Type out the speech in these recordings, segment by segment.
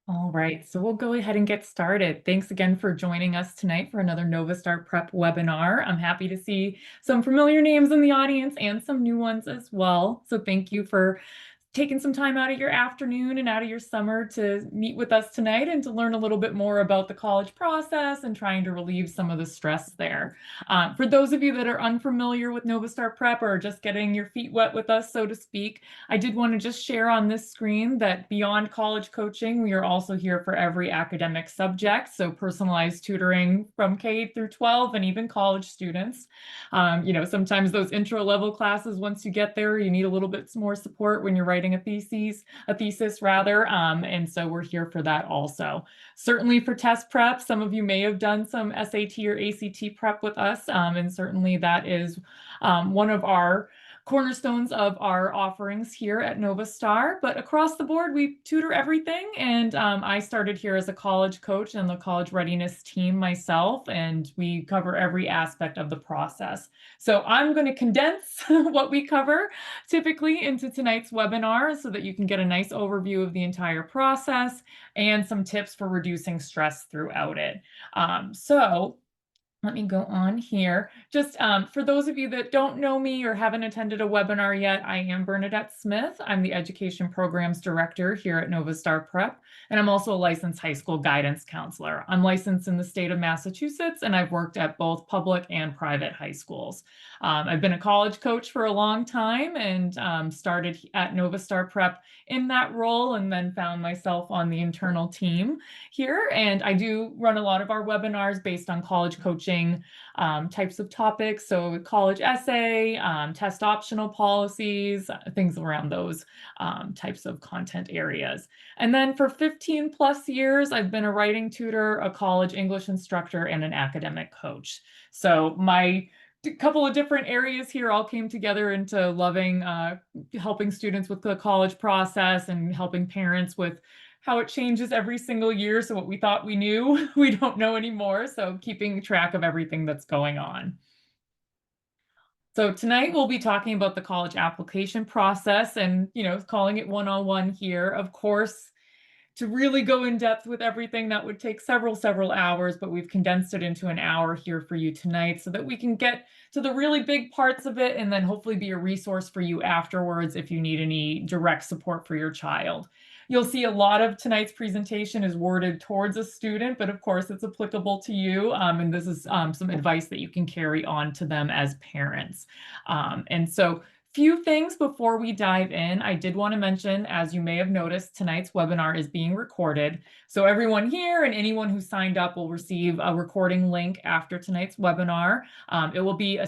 All right, so we'll go ahead and get started. Thanks again for joining us tonight for another Novastar Prep webinar. I'm happy to see some familiar names in the audience and some new ones as well. So thank you for taking some time out of your afternoon and out of your summer to meet with us tonight and to learn a little bit more about the college process and trying to relieve some of the stress there. For those of you that are unfamiliar with Novastar Prep or just getting your feet wet with us, so to speak, I did want to just share on this screen that beyond college coaching, we are also here for every academic subject. So personalized tutoring from K through 12 and even college students. Sometimes those intro level classes, once you get there, you need a little bit more support when you're writing a thesis rather. And so we're here for that also. Certainly for test prep, some of you may have done some SAT or ACT prep with us. And certainly that is one of our cornerstones of our offerings here at Novastar. But across the board, we tutor everything. And I started here as a college coach and the college readiness team myself, and we cover every aspect of the process. So I'm going to condense what we cover typically into tonight's webinar so that you can get a nice overview of the entire process and some tips for reducing stress throughout it. So let me go on here. Just for those of you that don't know me or haven't attended a webinar yet, I am Bernadette Smith. I'm the Education Programs Director here at Novastar Prep, and I'm also a licensed high school guidance counselor. I'm licensed in the state of Massachusetts, and I've worked at both public and private high schools. I've been a college coach for a long time and started at Novastar Prep in that role and then found myself on the internal team here. And I do run a lot of our webinars based on college coaching types of topics. So college essay, test optional policies, things around those types of content areas. And then for 15 plus years, I've been a writing tutor, a college English instructor, and an academic coach. So my couple of different areas here all came together into loving helping students with the college process and helping parents with how it changes every single year. So what we thought we knew, we don't know anymore. So keeping track of everything that's going on. So tonight we'll be talking about the college application process and, calling it 101 here. Of course, to really go in depth with everything, that would take several hours, but we've condensed it into an hour here for you tonight so that we can get to the really big parts of it and then hopefully be a resource for you afterwards if you need any direct support for your child. You'll see a lot of tonight's presentation is worded towards a student, but of course it's applicable to you. And this is some advice that you can carry on to them as parents. And so few things before we dive in. I did want to mention, as you may have noticed, tonight's webinar is being recorded. So everyone here and anyone who signed up will receive a recording link after tonight's webinar. It will be a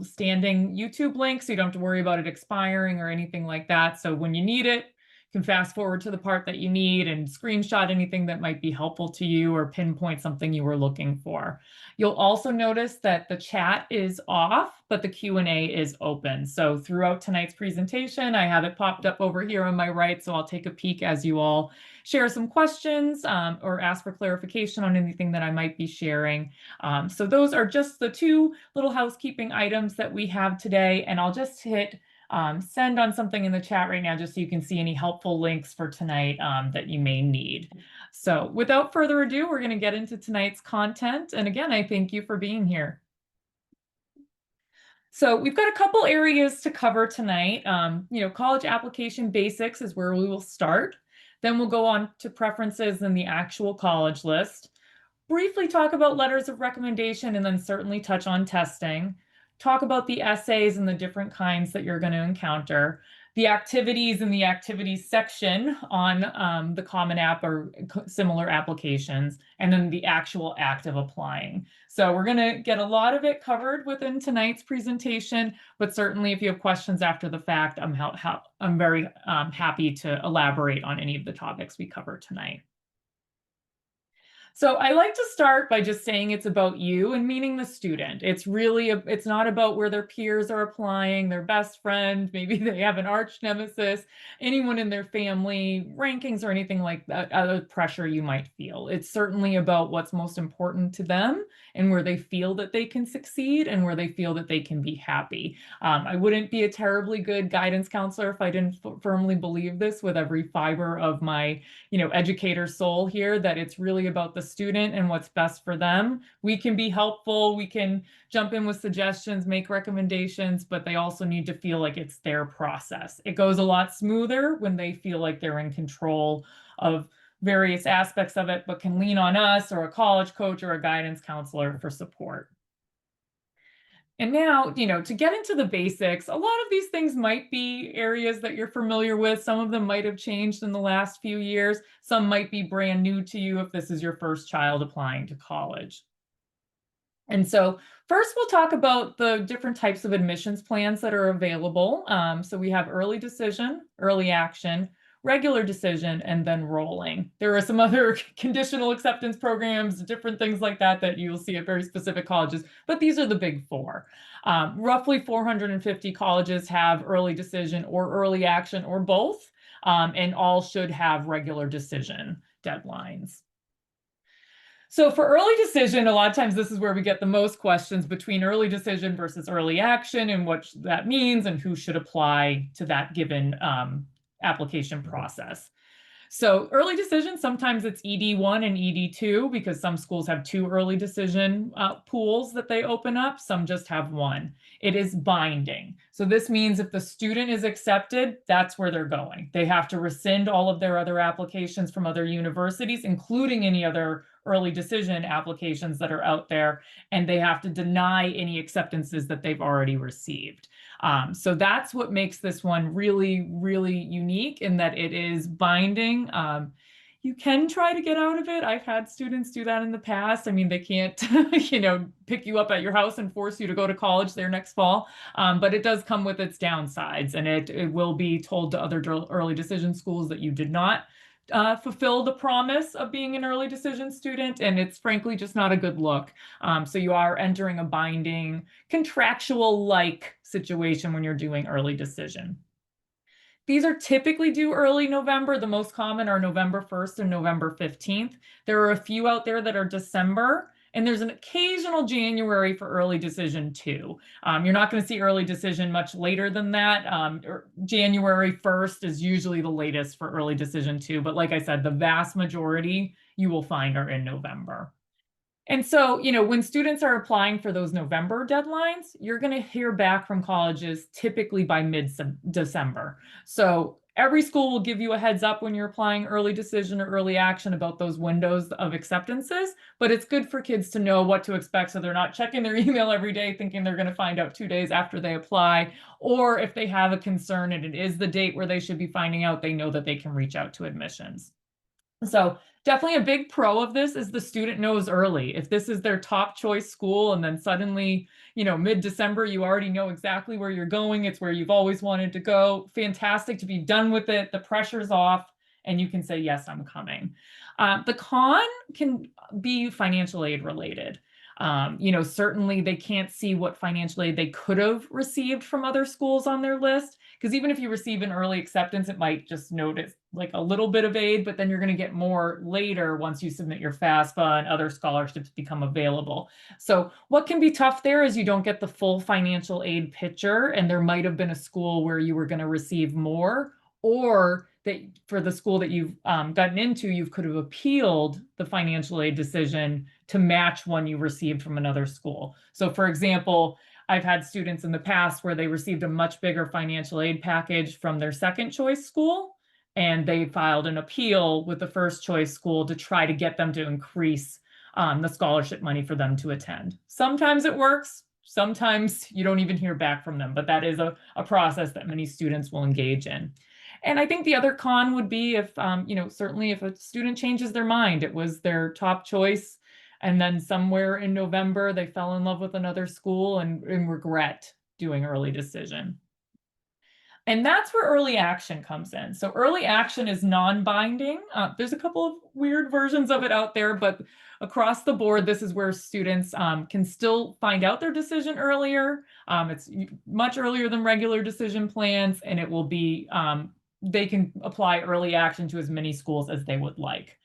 standing YouTube link, so you don't have to worry about it expiring or anything like that. So when you need it, you can fast forward to the part that you need and screenshot anything that might be helpful to you or pinpoint something you were looking for. You'll also notice that the chat is off, but the Q&A is open. So throughout tonight's presentation, I have it popped up over here on my right, so I'll take a peek as you all share some questions or ask for clarification on anything that I might be sharing. So those are just the two little housekeeping items that we have today, and I'll just hit send on something in the chat right now just so you can see any helpful links for tonight that you may need. So without further ado, we're going to get into tonight's content. And again, I thank you for being here. So we've got a couple areas to cover tonight. College application basics is where we will start. Then we'll go on to preferences in the actual college list. Briefly talk about letters of recommendation and then certainly touch on testing. Talk about the essays and the different kinds that you're going to encounter. The activities in the activities section on the Common App or similar applications, and then the actual act of applying. So we're going to get a lot of it covered within tonight's presentation, but certainly if you have questions after the fact, I'm very happy to elaborate on any of the topics we cover tonight. So I like to start by just saying it's about you and meaning the student. It's really, it's not about where their peers are applying, their best friend, maybe they have an arch nemesis, anyone in their family, rankings or anything like that, other pressure you might feel. It's certainly about what's most important to them and where they feel that they can succeed and where they feel that they can be happy. I wouldn't be a terribly good guidance counselor if I didn't firmly believe this with every fiber of my educator soul here, that it's really about the student and what's best for them. We can be helpful, we can jump in with suggestions, make recommendations, but they also need to feel like it's their process. It goes a lot smoother when they feel like they're in control of various aspects of it, but can lean on us or a college coach or a guidance counselor for support. And now, to get into the basics, a lot of these things might be areas that you're familiar with. Some of them might have changed in the last few years. Some might be brand new to you if this is your first child applying to college. And so first we'll talk about the different types of admissions plans that are available. So we have early decision, early action, regular decision, and then rolling. There are some other conditional acceptance programs, different things like that that you'll see at very specific colleges, but these are the big four. Roughly 450 colleges have early decision or early action or both, and all should have regular decision deadlines. So for early decision, a lot of times this is where we get the most questions between early decision versus early action and what that means and who should apply to that given application process. So early decision, sometimes it's ED1 and ED2 because some schools have two early decision pools that they open up. Some just have one. It is binding. So this means if the student is accepted, that's where they're going. They have to rescind all of their other applications from other universities, including any other early decision applications that are out there, and they have to deny any acceptances that they've already received. So that's what makes this one really, really unique in that it is binding. You can try to get out of it. I've had students do that in the past. I mean, they can't, pick you up at your house and force you to go to college there next fall. But it does come with its downsides, and it will be told to other early decision schools that you did not fulfill the promise of being an early decision student, and it's frankly just not a good look. So you are entering a binding contractual-like situation when you're doing early decision. These are typically due early November. The most common are November 1st and November 15th. There are a few out there that are December, and there's an occasional January for early decision too. You're not going to see early decision much later than that. January 1st is usually the latest for early decision too. But like I said, the vast majority you will find are in November. And so, when students are applying for those November deadlines, you're going to hear back from colleges typically by mid-December. So every school will give you a heads up when you're applying early decision or early action about those windows of acceptances, but it's good for kids to know what to expect so they're not checking their email every day thinking they're going to find out 2 days after they apply, or if they have a concern and it is the date where they should be finding out, they know that they can reach out to admissions. So definitely a big pro of this is the student knows early. If this is their top choice school and then suddenly, mid-December, you already know exactly where you're going. It's where you've always wanted to go. Fantastic to be done with it. The pressure's off and you can say, yes, I'm coming. The con can be financial aid related. Certainly they can't see what financial aid they could have received from other schools on their list. Because even if you receive an early acceptance, it might just notice like a little bit of aid, but then you're going to get more later once you submit your FAFSA and other scholarships become available. So what can be tough there is you don't get the full financial aid picture, and there might have been a school where you were going to receive more, or that for the school that you've gotten into, you could have appealed the financial aid decision to match one you received from another school. So for example, I've had students in the past where they received a much bigger financial aid package from their second choice school, and they filed an appeal with the first choice school to try to get them to increase the scholarship money for them to attend. Sometimes it works. Sometimes you don't even hear back from them, but that is a process that many students will engage in. And I think the other con would be if, certainly if a student changes their mind, it was their top choice, and then somewhere in November, they fell in love with another school and regret doing early decision. And that's where early action comes in. So early action is non-binding. There's a couple of weird versions of it out there, but across the board, this is where students can still find out their decision earlier. It's much earlier than regular decision plans, and it will be, they can apply early action to as many schools as they would like.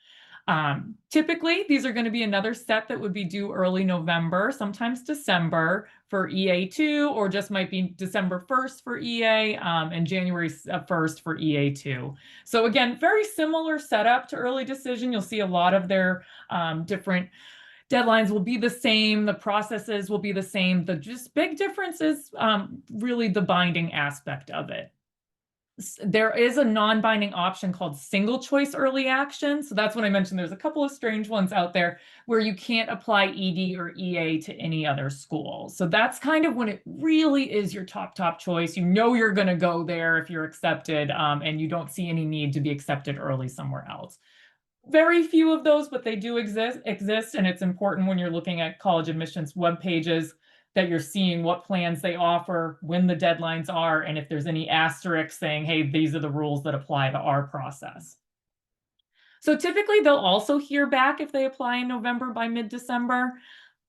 Typically, these are going to be another set that would be due early November, sometimes December for EA2, or just might be December 1st for EA and January 1st for EA2. So again, very similar setup to early decision. You'll see a lot of their different deadlines will be the same. The processes will be the same. The just big difference is really the binding aspect of it. There is a non-binding option called single choice early action. So that's when I mentioned there's a couple of strange ones out there where you can't apply ED or EA to any other school. So that's kind of when it really is your top choice. You know you're going to go there if you're accepted, and you don't see any need to be accepted early somewhere else. Very few of those, but they do exist, and it's important when you're looking at college admissions web pages that you're seeing what plans they offer, when the deadlines are, and if there's any asterisks saying, hey, these are the rules that apply to our process. So typically they'll also hear back if they apply in November by mid-December.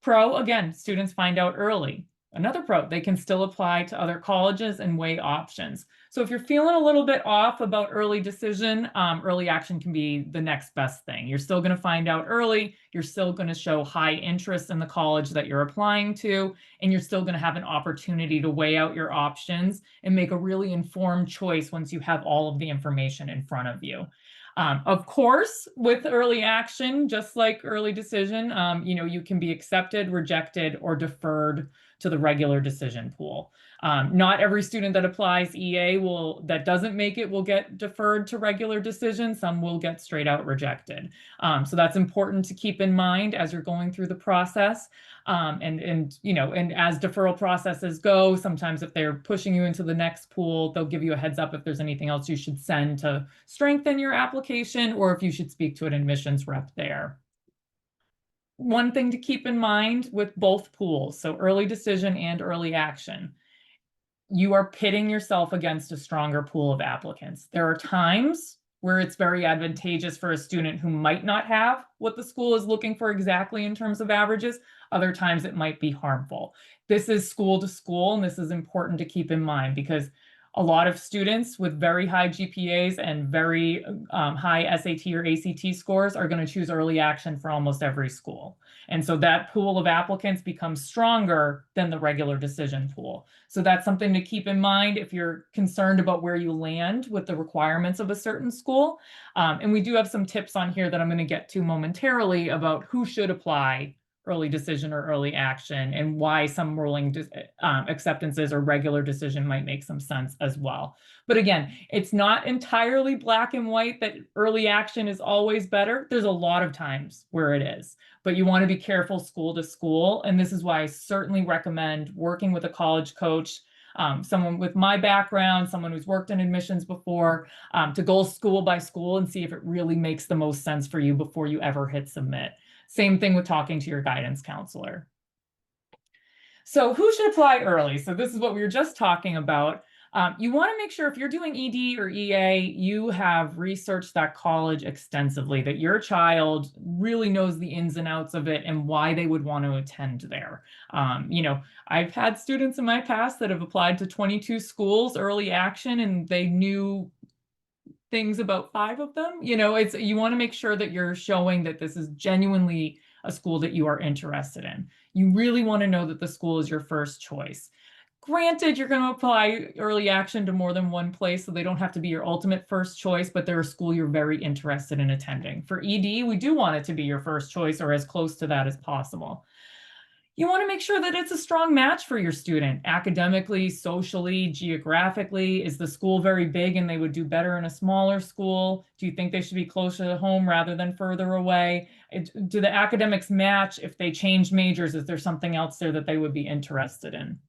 Pro, again, students find out early. Another pro, they can still apply to other colleges and weigh options. So if you're feeling a little bit off about early decision, early action can be the next best thing. You're still going to find out early. You're still going to show high interest in the college that you're applying to, and you're still going to have an opportunity to weigh out your options and make a really informed choice once you have all of the information in front of you. Of course, with early action, just like early decision, you can be accepted, rejected, or deferred to the regular decision pool. Not every student that applies EA that doesn't make it will get deferred to regular decision. Some will get straight out rejected. So that's important to keep in mind as you're going through the process. And as deferral processes go, sometimes if they're pushing you into the next pool, they'll give you a heads up if there's anything else you should send to strengthen your application, or if you should speak to an admissions rep there. One thing to keep in mind with both pools, so early decision and early action, you are pitting yourself against a stronger pool of applicants. There are times where it's very advantageous for a student who might not have what the school is looking for exactly in terms of averages. Other times it might be harmful. This is school to school, and this is important to keep in mind because a lot of students with very high GPAs and very high SAT or ACT scores are going to choose early action for almost every school. And so that pool of applicants becomes stronger than the regular decision pool. So that's something to keep in mind if you're concerned about where you land with the requirements of a certain school. And we do have some tips on here that I'm going to get to momentarily about who should apply early decision or early action and why some rolling acceptances or regular decision might make some sense as well. But again, it's not entirely black and white that early action is always better. There's a lot of times where it is, but you want to be careful school to school. And this is why I certainly recommend working with a college coach, someone with my background, someone who's worked in admissions before, to go school by school and see if it really makes the most sense for you before you ever hit submit. Same thing with talking to your guidance counselor. So who should apply early? So this is what we were just talking about. You want to make sure if you're doing ED or EA, you have researched that college extensively, that your child really knows the ins and outs of it and why they would want to attend there. I've had students in my past that have applied to 22 schools early action, and they knew things about 5 of them. You want to make sure that you're showing that this is genuinely a school that you are interested in. You really want to know that the school is your first choice. Granted, you're going to apply early action to more than one place, so they don't have to be your ultimate first choice, but they're a school you're very interested in attending. For ED, we do want it to be your first choice or as close to that as possible. You want to make sure that it's a strong match for your student, academically, socially, geographically. Is the school very big and they would do better in a smaller school? Do you think they should be closer to home rather than further away? Do the academics match? If they change majors, is there something else there that they would be interested in?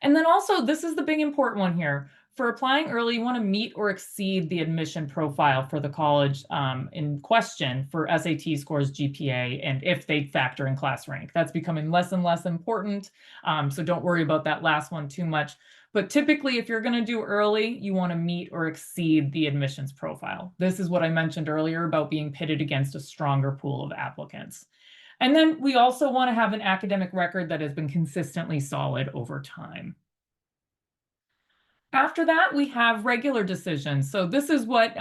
And then also, this is the big important one here. For applying early, you want to meet or exceed the admission profile for the college in question for SAT scores, GPA, and if they factor in class rank. That's becoming less and less important, so don't worry about that last one too much. But typically, if you're going to do early, you want to meet or exceed the admissions profile. This is what I mentioned earlier about being pitted against a stronger pool of applicants. And then we also want to have an academic record that has been consistently solid over time. After that, we have regular decisions. So this is what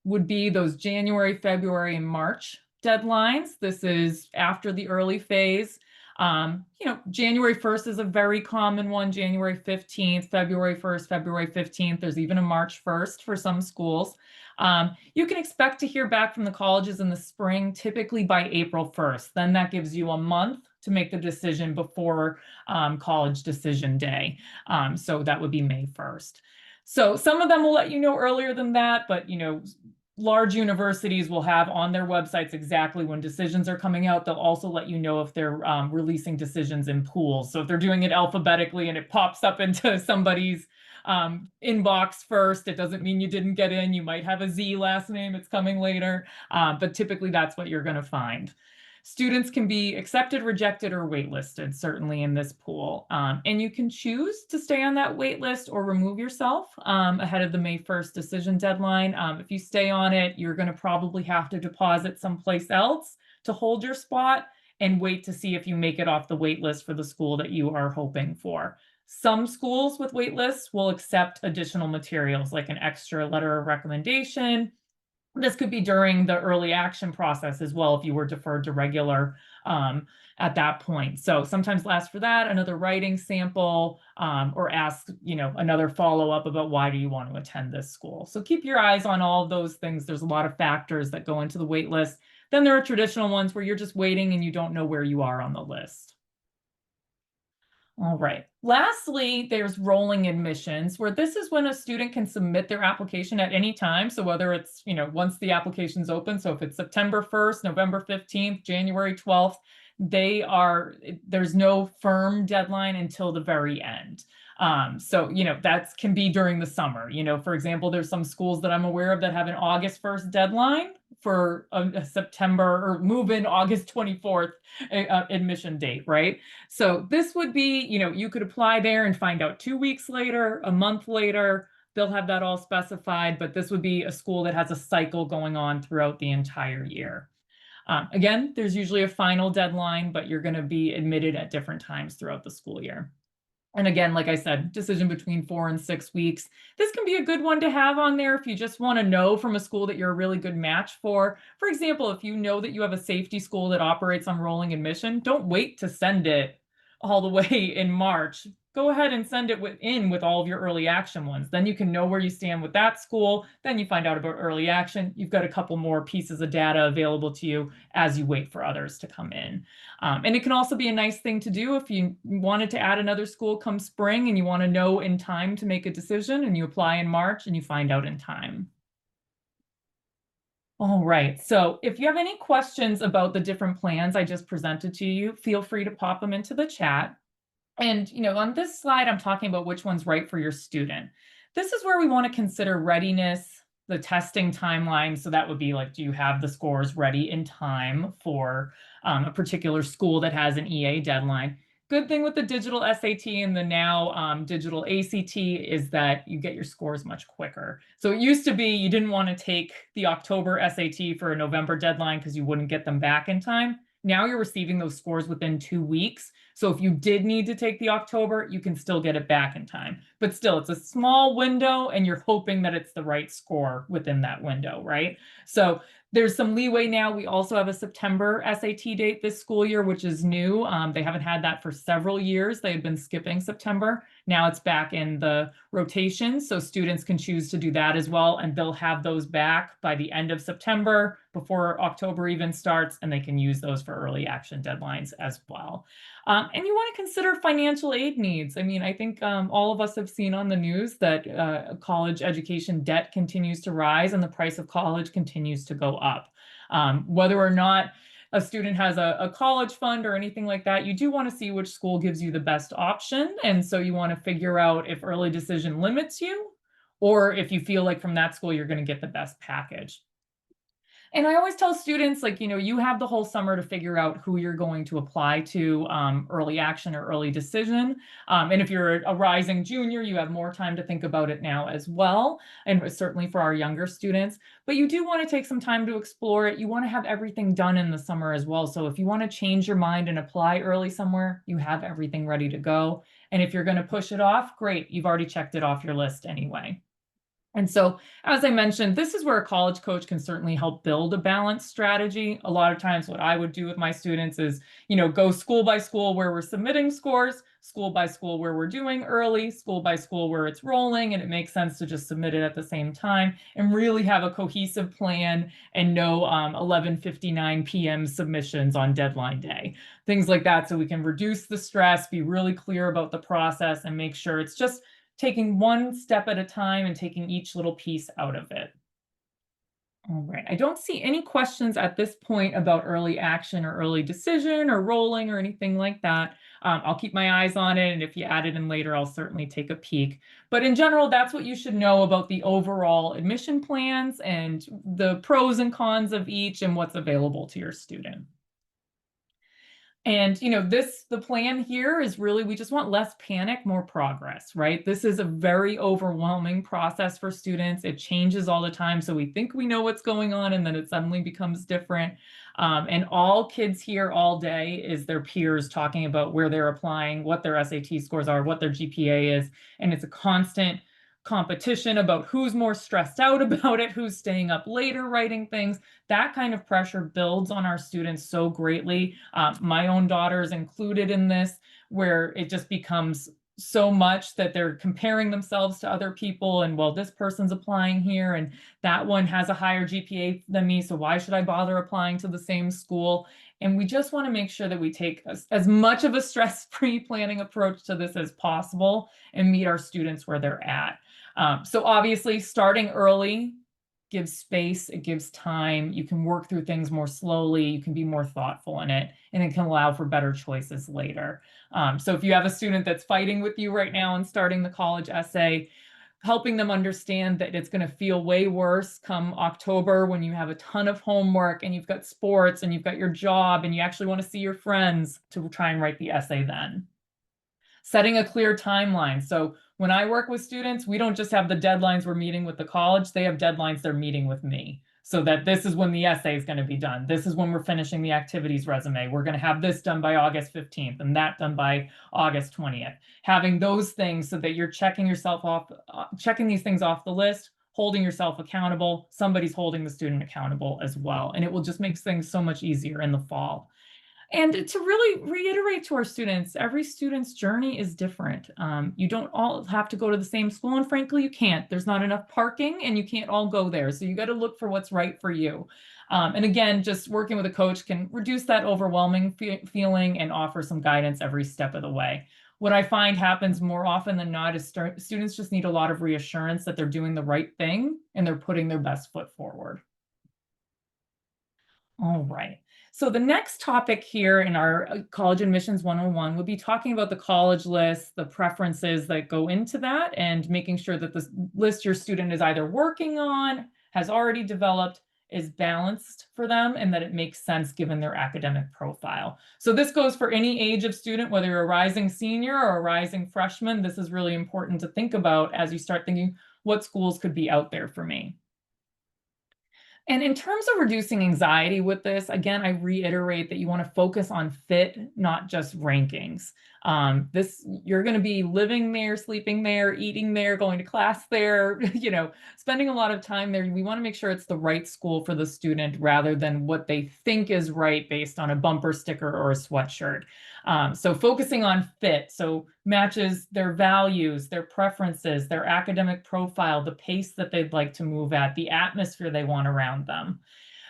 would be those January, February, and March deadlines. This is after the early phase. January 1st is a very common one, January 15th, February 1st, February 15th. There's even a March 1st for some schools. You can expect to hear back from the colleges in the spring, typically by April 1st. Then that gives you a month to make the decision before college decision day. So that would be May 1st. So some of them will let you know earlier than that, but large universities will have on their websites exactly when decisions are coming out. They'll also let you know if they're releasing decisions in pools. So if they're doing it alphabetically and it pops up into somebody's inbox first, it doesn't mean you didn't get in. You might have a Z last name, it's coming later, but typically that's what you're going to find. Students can be accepted, rejected, or waitlisted, certainly in this pool. And you can choose to stay on that wait list or remove yourself ahead of the May 1st decision deadline. If you stay on it, you're going to probably have to deposit someplace else to hold your spot and wait to see if you make it off the wait list for the school that you are hoping for. Some schools with wait lists will accept additional materials like an extra letter of recommendation. This could be during the early action process as well if you were deferred to regular at that point. So sometimes ask for that, another writing sample, or ask another follow-up about why do you want to attend this school. So keep your eyes on all of those things. There's a lot of factors that go into the wait list. Then there are traditional ones where you're just waiting and you don't know where you are on the list. All right. Lastly, there's rolling admissions, where this is when a student can submit their application at any time. So whether it's, once the application's open, so if it's September 1st, November 15th, January 12th, there's no firm deadline until the very end. So, that can be during the summer. For example, there's some schools that I'm aware of that have an August 1st deadline for a September or move in August 24th admission date, right? So this would be, you could apply there and find out 2 weeks later, a month later. They'll have that all specified, but this would be a school that has a cycle going on throughout the entire year. Again, there's usually a final deadline, but you're going to be admitted at different times throughout the school year. And again, like I said, decision between 4 and 6 weeks. This can be a good one to have on there if you just want to know from a school that you're a really good match for. For example, if you know that you have a safety school that operates on rolling admission, don't wait to send it all the way in March. Go ahead and send it with all of your early action ones. Then you can know where you stand with that school. Then you find out about early action. You've got a couple more pieces of data available to you as you wait for others to come in. And it can also be a nice thing to do if you wanted to add another school come spring and you want to know in time to make a decision, and you apply in March and you find out in time. All right, so if you have any questions about the different plans I just presented to you, feel free to pop them into the chat. And, on this slide, I'm talking about which one's right for your student. This is where we want to consider readiness, the testing timeline. So that would be like, do you have the scores ready in time for a particular school that has an EA deadline? Good thing with the digital SAT and the now digital ACT is that you get your scores much quicker. So it used to be you didn't want to take the October SAT for a November deadline because you wouldn't get them back in time. Now you're receiving those scores within 2 weeks. So if you did need to take the October, you can still get it back in time. But still, it's a small window and you're hoping that it's the right score within that window, right? So there's some leeway now. We also have a September SAT date this school year, which is new. They haven't had that for several years. They had been skipping September. Now it's back in the rotation, so students can choose to do that as well, and they'll have those back by the end of September, before October even starts, and they can use those for early action deadlines as well. And you want to consider financial aid needs. I mean, I think all of us have seen on the news that college education debt continues to rise and the price of college continues to go up. Whether or not a student has a college fund or anything like that, you do want to see which school gives you the best option. And so you want to figure out if early decision limits you, or if you feel like from that school you're going to get the best package. And I always tell students, like, you have the whole summer to figure out who you're going to apply to early action or early decision. And if you're a rising junior, you have more time to think about it now as well. And certainly for our younger students. But you do want to take some time to explore it. You want to have everything done in the summer as well. So if you want to change your mind and apply early somewhere, you have everything ready to go. And if you're going to push it off, great. You've already checked it off your list anyway. And so, as I mentioned, this is where a college coach can certainly help build a balanced strategy. A lot of times what I would do with my students is, go school by school where we're submitting scores, school by school where we're doing early, school by school where it's rolling, and it makes sense to just submit it at the same time and really have a cohesive plan and no 11:59 p.m. submissions on deadline day. Things like that so we can reduce the stress, be really clear about the process, and make sure it's just taking one step at a time and taking each little piece out of it. All right. I don't see any questions at this point about early action or early decision or rolling or anything like that. I'll keep my eyes on it, and if you add it in later, I'll certainly take a peek. But in general, that's what you should know about the overall admission plans and the pros and cons of each and what's available to your student. And, the plan here is really, we just want less panic, more progress, right? This is a very overwhelming process for students. It changes all the time. So we think we know what's going on, and then it suddenly becomes different. And all kids hear all day is their peers talking about where they're applying, what their SAT scores are, what their GPA is. And it's a constant competition about who's more stressed out about it, who's staying up later writing things. That kind of pressure builds on our students so greatly. My own daughter is included in this, where it just becomes so much that they're comparing themselves to other people, and, well, this person's applying here and that one has a higher GPA than me, so why should I bother applying to the same school? And we just want to make sure that we take as much of a stress-free planning approach to this as possible and meet our students where they're at. So obviously, starting early gives space, it gives time. You can work through things more slowly, you can be more thoughtful in it, and it can allow for better choices later. So if you have a student that's fighting with you right now and starting the college essay, helping them understand that it's going to feel way worse come October when you have a ton of homework and you've got sports and you've got your job and you actually want to see your friends, to try and write the essay then. Setting a clear timeline. So when I work with students, we don't just have the deadlines we're meeting with the college, they have deadlines they're meeting with me. So that this is when the essay is going to be done. This is when we're finishing the activities resume. We're going to have this done by August 15th and that done by August 20th. Having those things so that you're checking yourself off, checking these things off the list, holding yourself accountable. Somebody's holding the student accountable as well. And it will just make things so much easier in the fall. And to really reiterate to our students, every student's journey is different. You don't all have to go to the same school, and frankly, you can't. There's not enough parking, and you can't all go there. So you got to look for what's right for you. And again, just working with a coach can reduce that overwhelming feeling and offer some guidance every step of the way. What I find happens more often than not is students just need a lot of reassurance that they're doing the right thing and they're putting their best foot forward. All right. So the next topic here in our College Admissions 101 would be talking about the college list, the preferences that go into that, and making sure that the list your student is either working on, has already developed, is balanced for them, and that it makes sense given their academic profile. So this goes for any age of student, whether you're a rising senior or a rising freshman. This is really important to think about as you start thinking, what schools could be out there for me? And in terms of reducing anxiety with this, again, I reiterate that you want to focus on fit, not just rankings. You're going to be living there, sleeping there, eating there, going to class there, spending a lot of time there. We want to make sure it's the right school for the student rather than what they think is right based on a bumper sticker or a sweatshirt. So focusing on fit, so matches their values, their preferences, their academic profile, the pace that they'd like to move at, the atmosphere they want around them.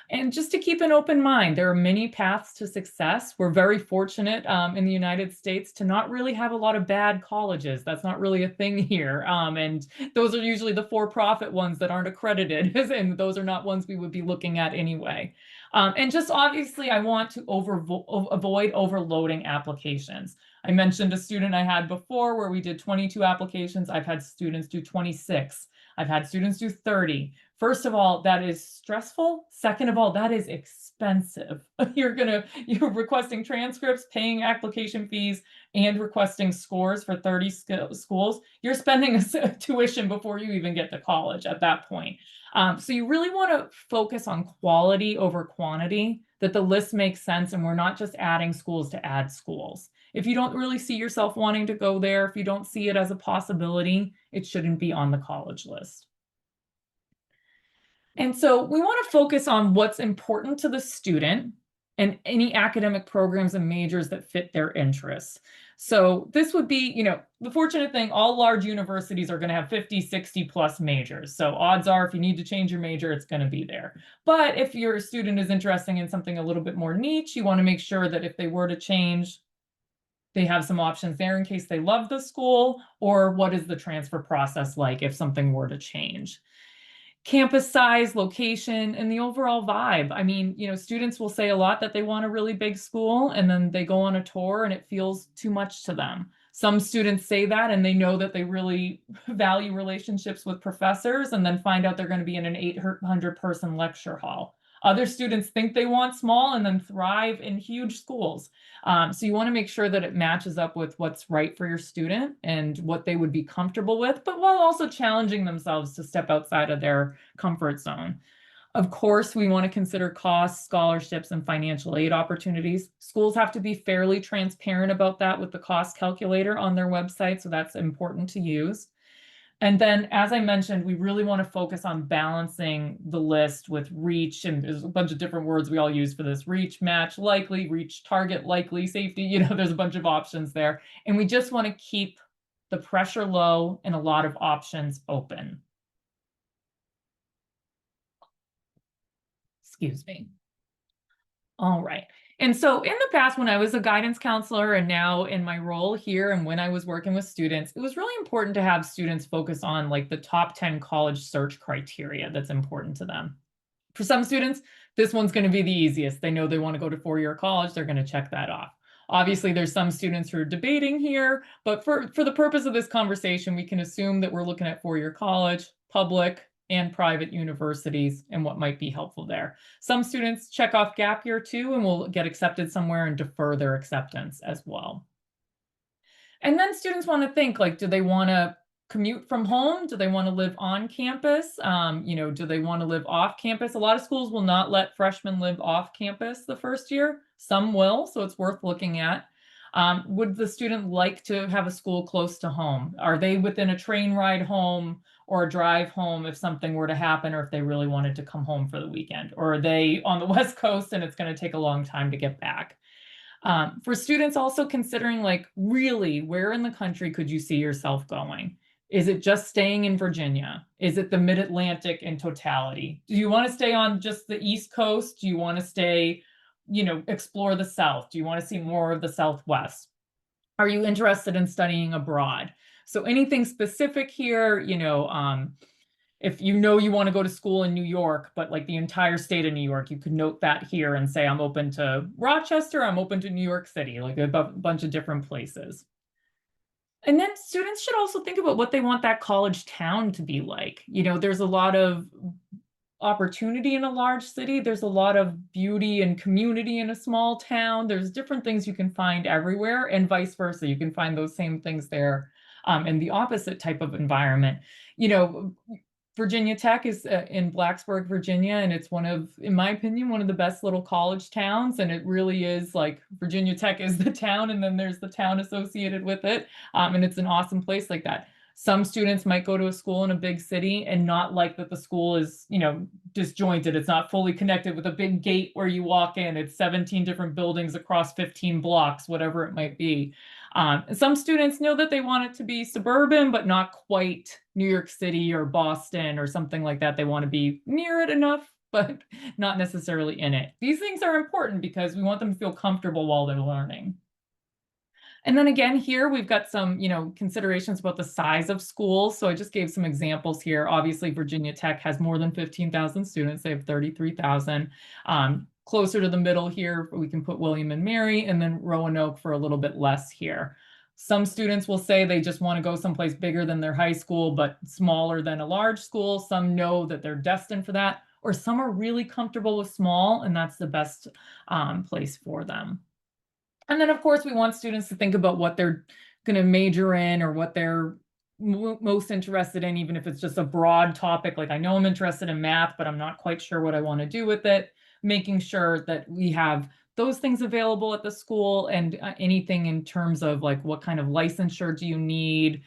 And just to keep an open mind, there are many paths to success. We're very fortunate in the United States to not really have a lot of bad colleges. That's not really a thing here. And those are usually the for-profit ones that aren't accredited, and those are not ones we would be looking at anyway. And just obviously, I want to avoid overloading applications. I mentioned a student I had before where we did 22 applications. I've had students do 26. I've had students do 30. First of all, that is stressful. Second of all, that is expensive. You're requesting transcripts, paying application fees, and requesting scores for 30 schools. You're spending a tuition before you even get to college at that point. So you really want to focus on quality over quantity, that the list makes sense and we're not just adding schools to add schools. If you don't really see yourself wanting to go there, if you don't see it as a possibility, it shouldn't be on the college list. And so we want to focus on what's important to the student and any academic programs and majors that fit their interests. So this would be, the fortunate thing, all large universities are going to have 50, 60 plus majors. So odds are if you need to change your major, it's going to be there. But if your student is interested in something a little bit more niche, you want to make sure that if they were to change, they have some options there in case they love the school, or what is the transfer process like if something were to change. Campus size, location, and the overall vibe. I mean, students will say a lot that they want a really big school, and then they go on a tour and it feels too much to them. Some students say that and they know that they really value relationships with professors and then find out they're going to be in an 800-person lecture hall. Other students think they want small and then thrive in huge schools. So you want to make sure that it matches up with what's right for your student and what they would be comfortable with, but while also challenging themselves to step outside of their comfort zone. Of course, we want to consider costs, scholarships, and financial aid opportunities. Schools have to be fairly transparent about that with the cost calculator on their website, so that's important to use. And then, as I mentioned, we really want to focus on balancing the list with reach. And there's a bunch of different words we all use for this: reach, match, likely, reach, target, likely, safety. There's a bunch of options there. And we just want to keep the pressure low and a lot of options open. Excuse me. All right. And so in the past, when I was a guidance counselor and now in my role here and when I was working with students, it was really important to have students focus on like the top 10 college search criteria that's important to them. For some students, this one's going to be the easiest. They know they want to go to four-year college. They're going to check that off. Obviously, there's some students who are debating here, but for the purpose of this conversation, we can assume that we're looking at four-year college, public, and private universities and what might be helpful there. Some students check off gap year too and will get accepted somewhere and defer their acceptance as well. And then students want to think, like, do they want to commute from home? Do they want to live on campus? Do they want to live off campus? A lot of schools will not let freshmen live off campus the first year. Some will, so it's worth looking at. Would the student like to have a school close to home? Are they within a train ride home or a drive home if something were to happen, or if they really wanted to come home for the weekend? Or are they on the West Coast and it's going to take a long time to get back? For students also considering, like, really, where in the country could you see yourself going? Is it just staying in Virginia? Is it the Mid-Atlantic in totality? Do you want to stay on just the East Coast? Do you want to stay, explore the South? Do you want to see more of the Southwest? Are you interested in studying abroad? So anything specific here, if you want to go to school in New York, but like the entire state of New York, you could note that here and say, I'm open to Rochester, I'm open to New York City, like a bunch of different places. And then students should also think about what they want that college town to be like. There's a lot of opportunity in a large city. There's a lot of beauty and community in a small town. There's different things you can find everywhere, and vice versa. You can find those same things there in the opposite type of environment. Virginia Tech is in Blacksburg, Virginia, and it's in my opinion, one of the best little college towns. And it really is like Virginia Tech is the town, and then there's the town associated with it. And it's an awesome place like that. Some students might go to a school in a big city and not like that the school is, disjointed. It's not fully connected with a big gate where you walk in. It's 17 different buildings across 15 blocks, whatever it might be. Some students know that they want it to be suburban, but not quite New York City or Boston or something like that. They want to be near it enough, but not necessarily in it. These things are important because we want them to feel comfortable while they're learning. And then again, here we've got some, considerations about the size of schools. So I just gave some examples here. Obviously, Virginia Tech has more than 15,000 students. They have 33,000. Closer to the middle here, we can put William and Mary, and then Roanoke for a little bit less here. Some students will say they just want to go someplace bigger than their high school, but smaller than a large school. Some know that they're destined for that, or some are really comfortable with small, and that's the best place for them. And then, of course, we want students to think about what they're going to major in or what they're most interested in, even if it's just a broad topic. Like, I know I'm interested in math, but I'm not quite sure what I want to do with it. Making sure that we have those things available at the school, and anything in terms of like what kind of licensure do you need?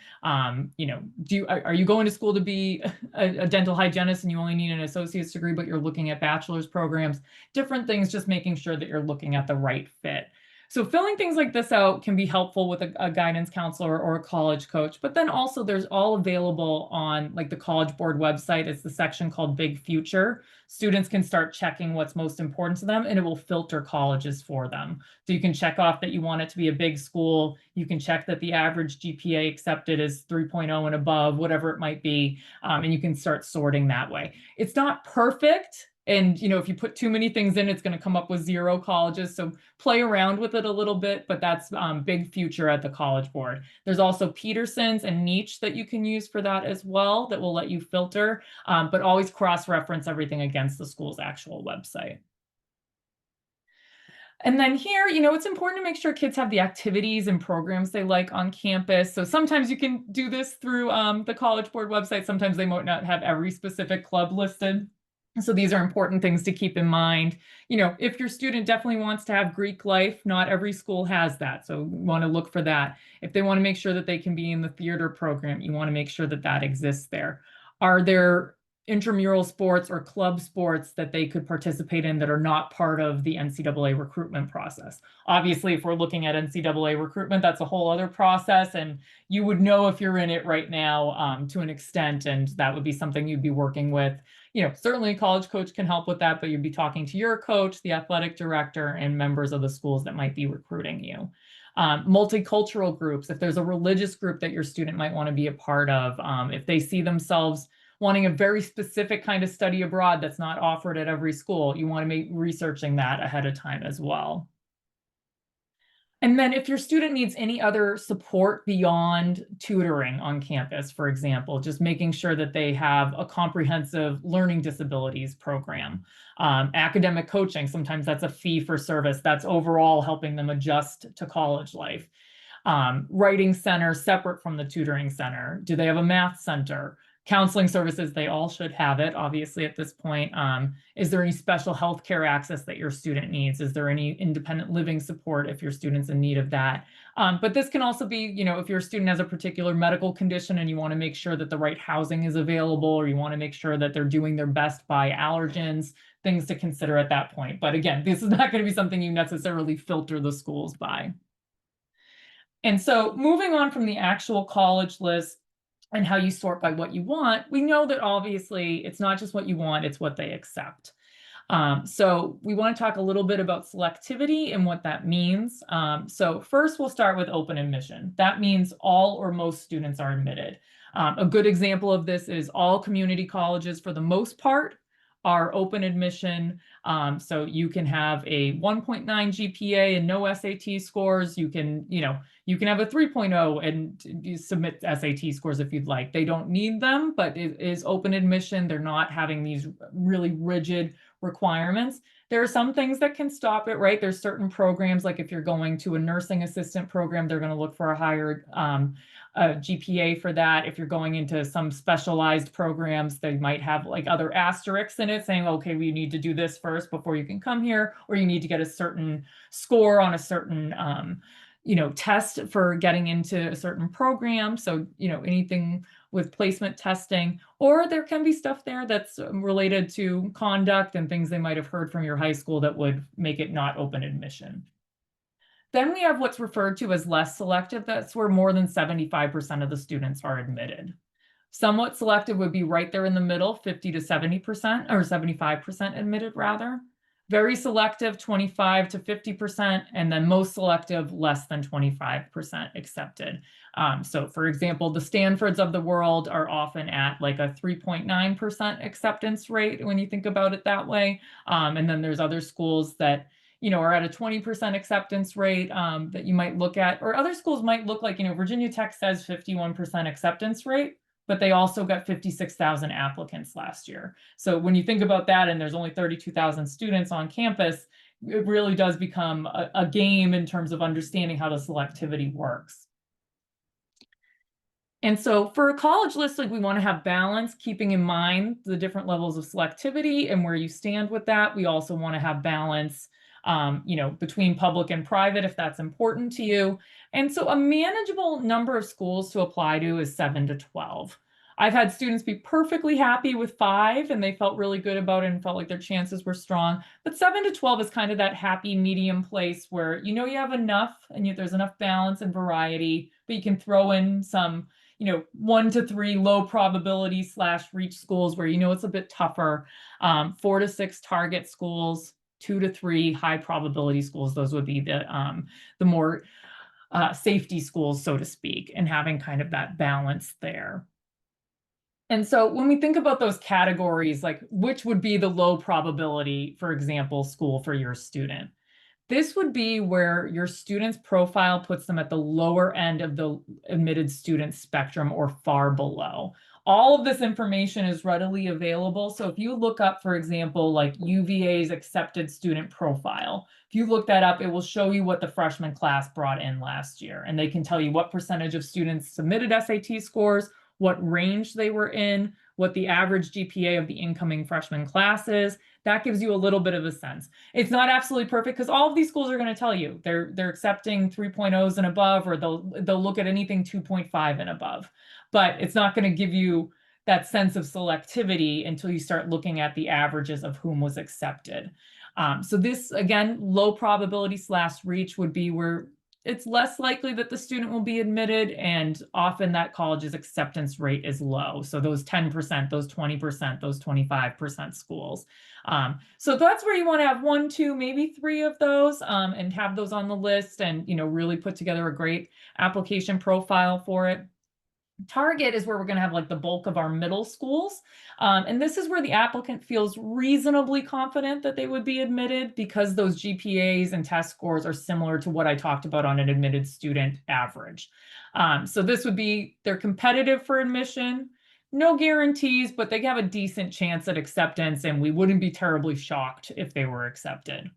You know, are you going to school to be a dental hygienist and you only need an associate's degree, but you're looking at bachelor's programs? Different things, just making sure that you're looking at the right fit. So filling things like this out can be helpful with a guidance counselor or a college coach, but then also there's all available on like the College Board website. It's the section called Big Future. Students can start checking what's most important to them, and it will filter colleges for them. So you can check off that you want it to be a big school. You can check that the average GPA accepted is 3.0 and above, whatever it might be, and you can start sorting that way. It's not perfect. And, you know, if you put too many things in, it's going to come up with 0 colleges. So play around with it a little bit, but that's Big Future at the College Board. There's also Peterson's and Niche that you can use for that as well, that will let you filter, but always cross-reference everything against the school's actual website. And then here, you know, it's important to make sure kids have the activities and programs they like on campus. So sometimes you can do this through the College Board website. Sometimes they might not have every specific club listed. So these are important things to keep in mind. You know, if your student definitely wants to have Greek life, not every school has that. So you want to look for that. If they want to make sure that they can be in the theater program, you want to make sure that that exists there. Are there intramural sports or club sports that they could participate in that are not part of the NCAA recruitment process? Obviously, if we're looking at NCAA recruitment, that's a whole other process, and you would know if you're in it right now to an extent, and that would be something you'd be working with. You know, certainly a college coach can help with that, but you'd be talking to your coach, the athletic director, and members of the schools that might be recruiting you. Multicultural groups, if there's a religious group that your student might want to be a part of, if they see themselves wanting a very specific kind of study abroad that's not offered at every school, you want to make researching that ahead of time as well. And then if your student needs any other support beyond tutoring on campus, for example, just making sure that they have a comprehensive learning disabilities program. Academic coaching, sometimes that's a fee for service. That's overall helping them adjust to college life. Writing center separate from the tutoring center. Do they have a math center? Counseling services, they all should have it, obviously, at this point. Is there any special healthcare access that your student needs? Is there any independent living support if your student's in need of that? But this can also be, you know, if your student has a particular medical condition and you want to make sure that the right housing is available, or you want to make sure that they're doing their best by allergens, things to consider at that point. But again, this is not going to be something you necessarily filter the schools by. And so moving on from the actual college list and how you sort by what you want, we know that obviously it's not just what you want, it's what they accept. So we want to talk a little bit about selectivity and what that means. So first we'll start with open admission. That means all or most students are admitted. A good example of this is all community colleges, for the most part, are open admission. So you can have a 1.9 GPA and no SAT scores. You can, you know, you can have a 3.0 and you submit SAT scores if you'd like. They don't need them, but it is open admission. They're not having these really rigid requirements. There are some things that can stop it, right? There's certain programs, like if you're going to a nursing assistant program, they're going to look for a higher GPA for that. If you're going into some specialized programs, they might have like other asterisks in it saying, okay, we need to do this first before you can come here, or you need to get a certain score on a certain you know, test for getting into a certain program. So, you know, anything with placement testing, or there can be stuff there that's related to conduct and things they might have heard from your high school that would make it not open admission. Then we have what's referred to as less selective. That's where more than 75% of the students are admitted. Somewhat selective would be right there in the middle, 50 to 70%, or 75% admitted rather. Very selective, 25 to 50%, and then most selective, less than 25% accepted. So for example, the Stanfords of the world are often at like a 3.9% acceptance rate when you think about it that way. And then there's other schools that, are at a 20% acceptance rate that you might look at, or other schools might look like, Virginia Tech says 51% acceptance rate, but they also got 56,000 applicants last year. So when you think about that, and there's only 32,000 students on campus, it really does become a game in terms of understanding how the selectivity works. And so for a college list, like, we want to have balance, keeping in mind the different levels of selectivity and where you stand with that. We also want to have balance, between public and private, if that's important to you. And so a manageable number of schools to apply to is 7 to 12. I've had students be perfectly happy with 5, and they felt really good about it and felt like their chances were strong. But 7 to 12 is kind of that happy medium place where you have enough, and there's enough balance and variety, but you can throw in some 1 to 3 low probability / reach schools where it's a bit tougher, 4 to 6 target schools, 2 to 3 high probability schools. Those would be the more safety schools, so to speak, and having kind of that balance there. And so when we think about those categories, like which would be the low probability, for example, school for your student, this would be where your student's profile puts them at the lower end of the admitted student spectrum or far below. All of this information is readily available. So if you look up, for example, like UVA's accepted student profile, if you look that up, it will show you what the freshman class brought in last year. And they can tell you what percentage of students submitted SAT scores, what range they were in, what the average GPA of the incoming freshman class is. That gives you a little bit of a sense. It's not absolutely perfect because all of these schools are going to tell you they're accepting 3.0s and above, or they'll look at anything 2.5 and above. But it's not going to give you that sense of selectivity until you start looking at the averages of whom was accepted. So this, again, low probability / reach would be where it's less likely that the student will be admitted, and often that college's acceptance rate is low. So those 10%, those 20%, those 25% schools. So that's where you want to have 1, 2, maybe 3 of those, and have those on the list, and really put together a great application profile for it. Target is where we're going to have like the bulk of our middle schools. And this is where the applicant feels reasonably confident that they would be admitted because those GPAs and test scores are similar to what I talked about on an admitted student average. So this would be, they're competitive for admission, no guarantees, but they have a decent chance at acceptance, and we wouldn't be terribly shocked if they were accepted.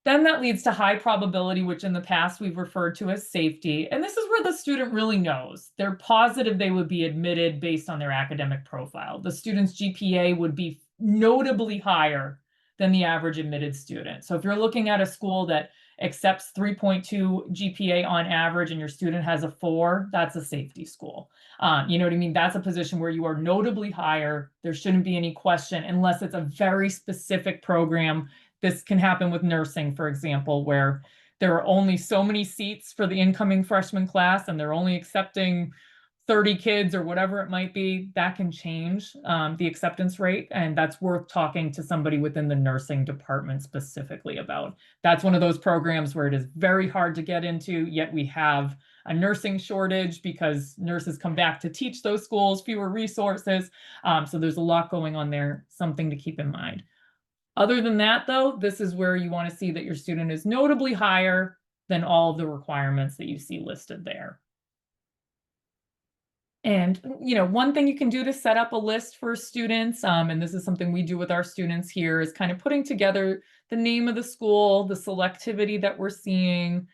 Then that leads to high probability, which in the past we've referred to as safety. And this is where the student really knows. They're positive they would be admitted based on their academic profile. The student's GPA would be notably higher than the average admitted student. So if you're looking at a school that accepts 3.2 GPA on average and your student has a 4, that's a safety school. You know what I mean? That's a position where you are notably higher. There shouldn't be any question unless it's a very specific program. This can happen with nursing, for example, where there are only so many seats for the incoming freshman class and they're only accepting 30 kids or whatever it might be. That can change the acceptance rate, and that's worth talking to somebody within the nursing department specifically about. That's one of those programs where it is very hard to get into, yet we have a nursing shortage because nurses come back to teach those schools, fewer resources. So there's a lot going on there, something to keep in mind. Other than that, though, this is where you want to see that your student is notably higher than all of the requirements that you see listed there. And, one thing you can do to set up a list for students, and this is something we do with our students here, is kind of putting together the name of the school, the selectivity that we're seeing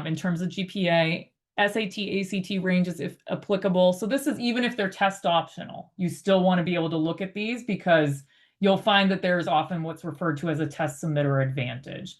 in terms of GPA, SAT, ACT ranges if applicable. So this is even if they're test optional, you still want to be able to look at these because you'll find that there's often what's referred to as a test submitter advantage.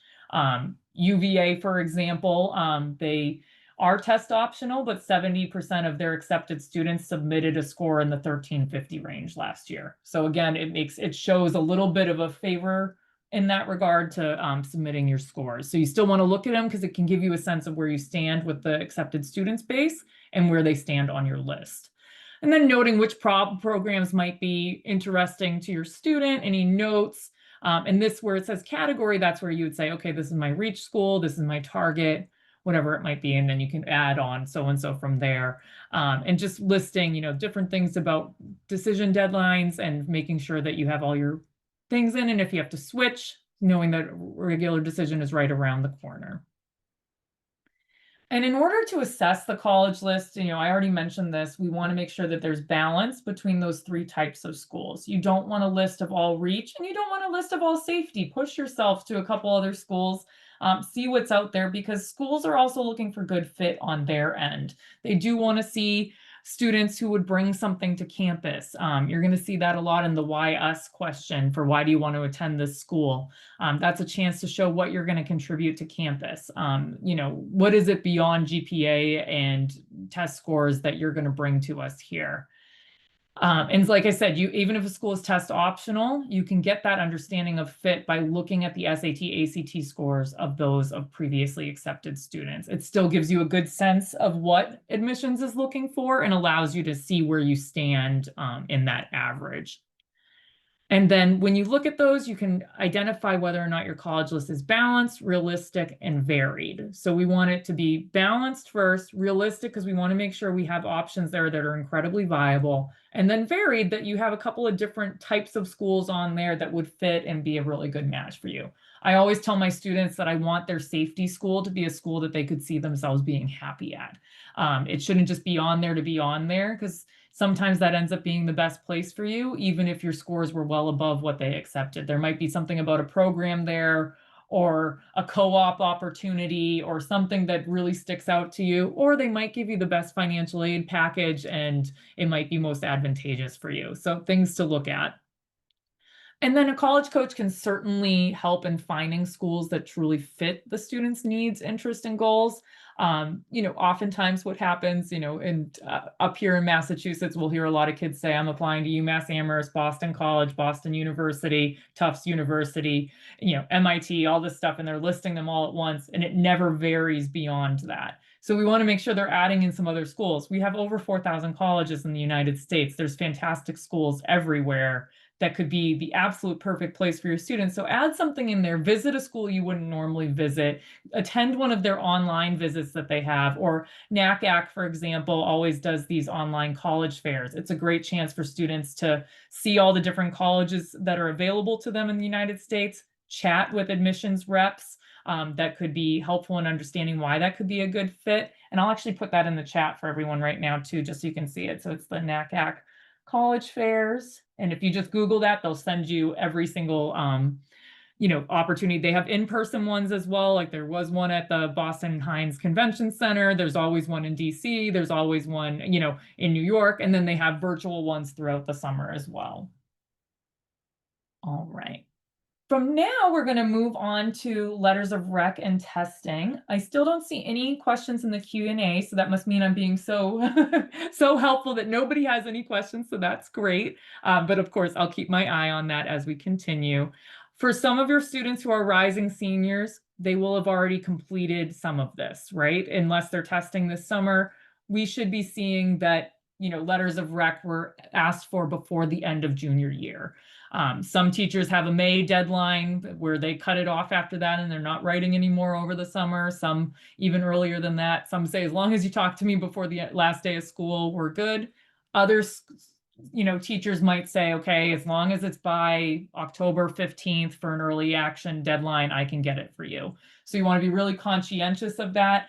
UVA, for example, they are test optional, but 70% of their accepted students submitted a score in the 1350 range last year. So again, it shows a little bit of a favor in that regard to submitting your scores. So you still want to look at them because it can give you a sense of where you stand with the accepted students base and where they stand on your list. And then noting which programs might be interesting to your student, any notes. And this, where it says category, that's where you would say, okay, this is my reach school, this is my target, whatever it might be. And then you can add on so-and-so from there. And just listing, different things about decision deadlines and making sure that you have all your things in. And if you have to switch, knowing that regular decision is right around the corner. And in order to assess the college list, I already mentioned this, we want to make sure that there's balance between those three types of schools. You don't want a list of all reach, and you don't want a list of all safety. Push yourself to a couple other schools, see what's out there, because schools are also looking for good fit on their end. They do want to see students who would bring something to campus. You're going to see that a lot in the why us question for why do you want to attend this school? That's a chance to show what you're going to contribute to campus. What is it beyond GPA and test scores that you're going to bring to us here? And like I said, even if a school is test optional, you can get that understanding of fit by looking at the SAT, ACT scores of those of previously accepted students. It still gives you a good sense of what admissions is looking for and allows you to see where you stand in that average. And then when you look at those, you can identify whether or not your college list is balanced, realistic, and varied. So we want it to be balanced first, realistic, because we want to make sure we have options there that are incredibly viable, and then varied, that you have a couple of different types of schools on there that would fit and be a really good match for you. I always tell my students that I want their safety school to be a school that they could see themselves being happy at. It shouldn't just be on there to be on there, because sometimes that ends up being the best place for you, even if your scores were well above what they accepted. There might be something about a program there, or a co-op opportunity, or something that really sticks out to you, or they might give you the best financial aid package and it might be most advantageous for you. So things to look at. And then a college coach can certainly help in finding schools that truly fit the student's needs, interests, and goals. Oftentimes what happens, up here in Massachusetts, we'll hear a lot of kids say, I'm applying to UMass Amherst, Boston College, Boston University, Tufts University, MIT, all this stuff, and they're listing them all at once, and it never varies beyond that. So we want to make sure they're adding in some other schools. We have over 4,000 colleges in the United States. There's fantastic schools everywhere that could be the absolute perfect place for your students. So add something in there, visit a school you wouldn't normally visit, attend one of their online visits that they have, or NACAC, for example, always does these online college fairs. It's a great chance for students to see all the different colleges that are available to them in the United States, chat with admissions reps. That could be helpful in understanding why that could be a good fit. And I'll actually put that in the chat for everyone right now too, just so you can see it. So it's the NACAC college fairs. And if you just Google that, they'll send you every single opportunity. They have in-person ones as well. Like there was one at the Boston Heinz Convention Center. There's always one in DC. There's always one, in New York. And then they have virtual ones throughout the summer as well. All right. From now, we're going to move on to letters of rec and testing. I still don't see any questions in the Q&A, so that must mean I'm being so so helpful that nobody has any questions, so that's great. But of course, I'll keep my eye on that as we continue. For some of your students who are rising seniors, they will have already completed some of this, right? Unless they're testing this summer, we should be seeing that letters of rec were asked for before the end of junior year. Some teachers have a May deadline where they cut it off after that and they're not writing anymore over the summer. Some even earlier than that. Some say, as long as you talk to me before the last day of school, we're good. Others, teachers might say, okay, as long as it's by October 15th for an early action deadline, I can get it for you. So you want to be really conscientious of that.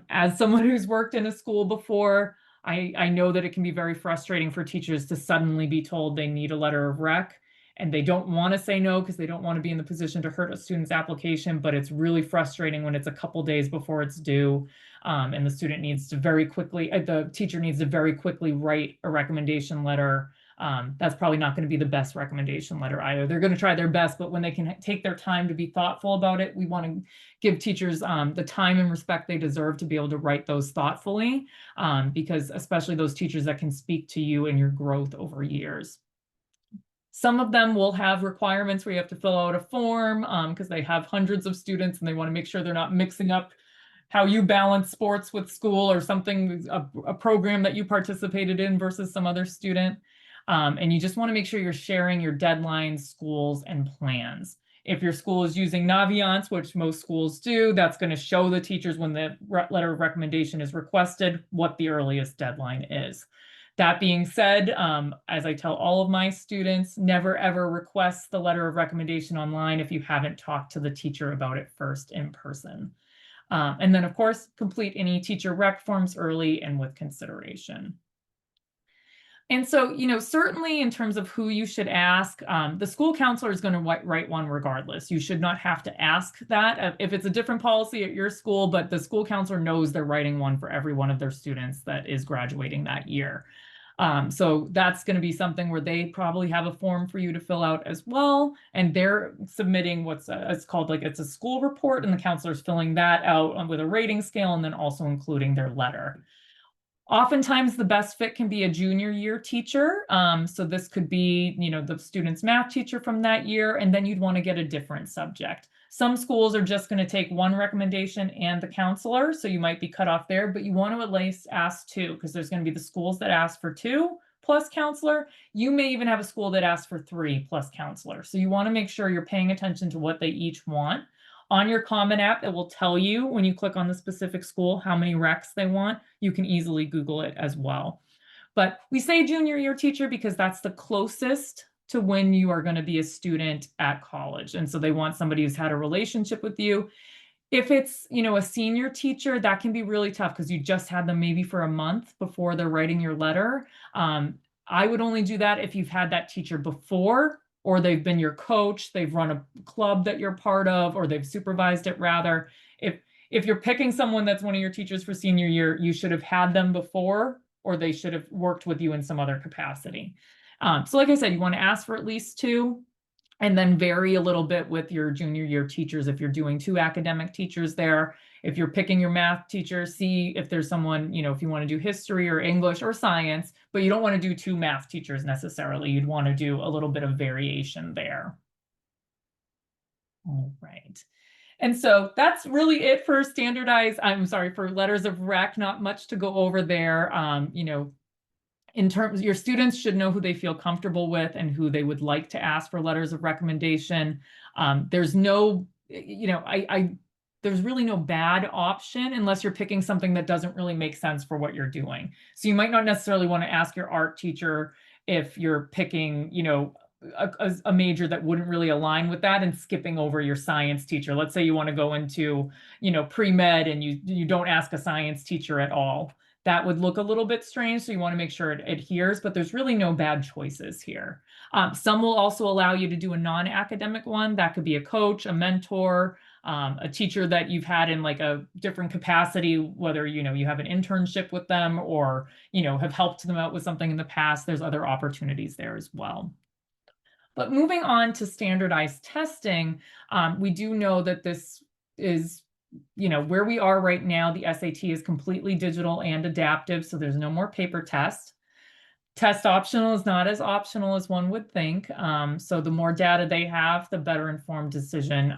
As someone who's worked in a school before, I know that it can be very frustrating for teachers to suddenly be told they need a letter of rec. And they don't want to say no because they don't want to be in the position to hurt a student's application, but it's really frustrating when it's a couple days before it's due, and the student needs to the teacher needs to very quickly write a recommendation letter. That's probably not going to be the best recommendation letter either. They're going to try their best, but when they can take their time to be thoughtful about it, we want to give teachers the time and respect they deserve to be able to write those thoughtfully, because especially those teachers that can speak to you and your growth over years. Some of them will have requirements where you have to fill out a form because they have hundreds of students and they want to make sure they're not mixing up how you balance sports with school or something, a program that you participated in versus some other student. And you just want to make sure you're sharing your deadlines, schools, and plans. If your school is using Naviance, which most schools do, that's going to show the teachers when the letter of recommendation is requested what the earliest deadline is. That being said, as I tell all of my students, never ever request the letter of recommendation online if you haven't talked to the teacher about it first in person. And then, of course, complete any teacher rec forms early and with consideration. And so, certainly in terms of who you should ask, the school counselor is going to write one regardless. You should not have to ask that if it's a different policy at your school, but the school counselor knows they're writing one for every one of their students that is graduating that year. So that's going to be something where they probably have a form for you to fill out as well. And they're submitting it's called it's a school report, and the counselor's filling that out with a rating scale and then also including their letter. Oftentimes the best fit can be a junior year teacher. So this could be, the student's math teacher from that year, and then you'd want to get a different subject. Some schools are just going to take one recommendation and the counselor, so you might be cut off there, but you want to at least ask two, because there's going to be the schools that ask for two plus counselor. You may even have a school that asks for three plus counselor. So you want to make sure you're paying attention to what they each want. On your Common App, it will tell you when you click on the specific school how many recs they want. You can easily Google it as well. But we say junior year teacher because that's the closest to when you are going to be a student at college. And so they want somebody who's had a relationship with you. If it's, a senior teacher, that can be really tough because you just had them maybe for a month before they're writing your letter. I would only do that if you've had that teacher before, or they've been your coach, they've run a club that you're part of, or they've supervised it rather. If you're picking someone that's one of your teachers for senior year, you should have had them before, or they should have worked with you in some other capacity. So like I said, you want to ask for at least two, and then vary a little bit with your junior year teachers. If you're doing two academic teachers there, if you're picking your math teacher, see if there's someone, if you want to do history or English or science, but you don't want to do two math teachers necessarily. You'd want to do a little bit of variation there. All right. And so that's really it for for letters of rec. Not much to go over there. In terms, your students should know who they feel comfortable with and who they would like to ask for letters of recommendation. There's no, there's really no bad option unless you're picking something that doesn't really make sense for what you're doing. So you might not necessarily want to ask your art teacher if you're picking, a major that wouldn't really align with that and skipping over your science teacher. Let's say you want to go into, pre-med and you don't ask a science teacher at all. That would look a little bit strange, so you want to make sure it adheres, but there's really no bad choices here. Some will also allow you to do a non-academic one. That could be a coach, a mentor, a teacher that you've had in a different capacity, whether, you have an internship with them or, have helped them out with something in the past. There's other opportunities there as well. But moving on to standardized testing, we do know that this is where we are right now. The SAT is completely digital and adaptive, so there's no more paper test. Test optional is not as optional as one would think. So the more data they have, the better informed decision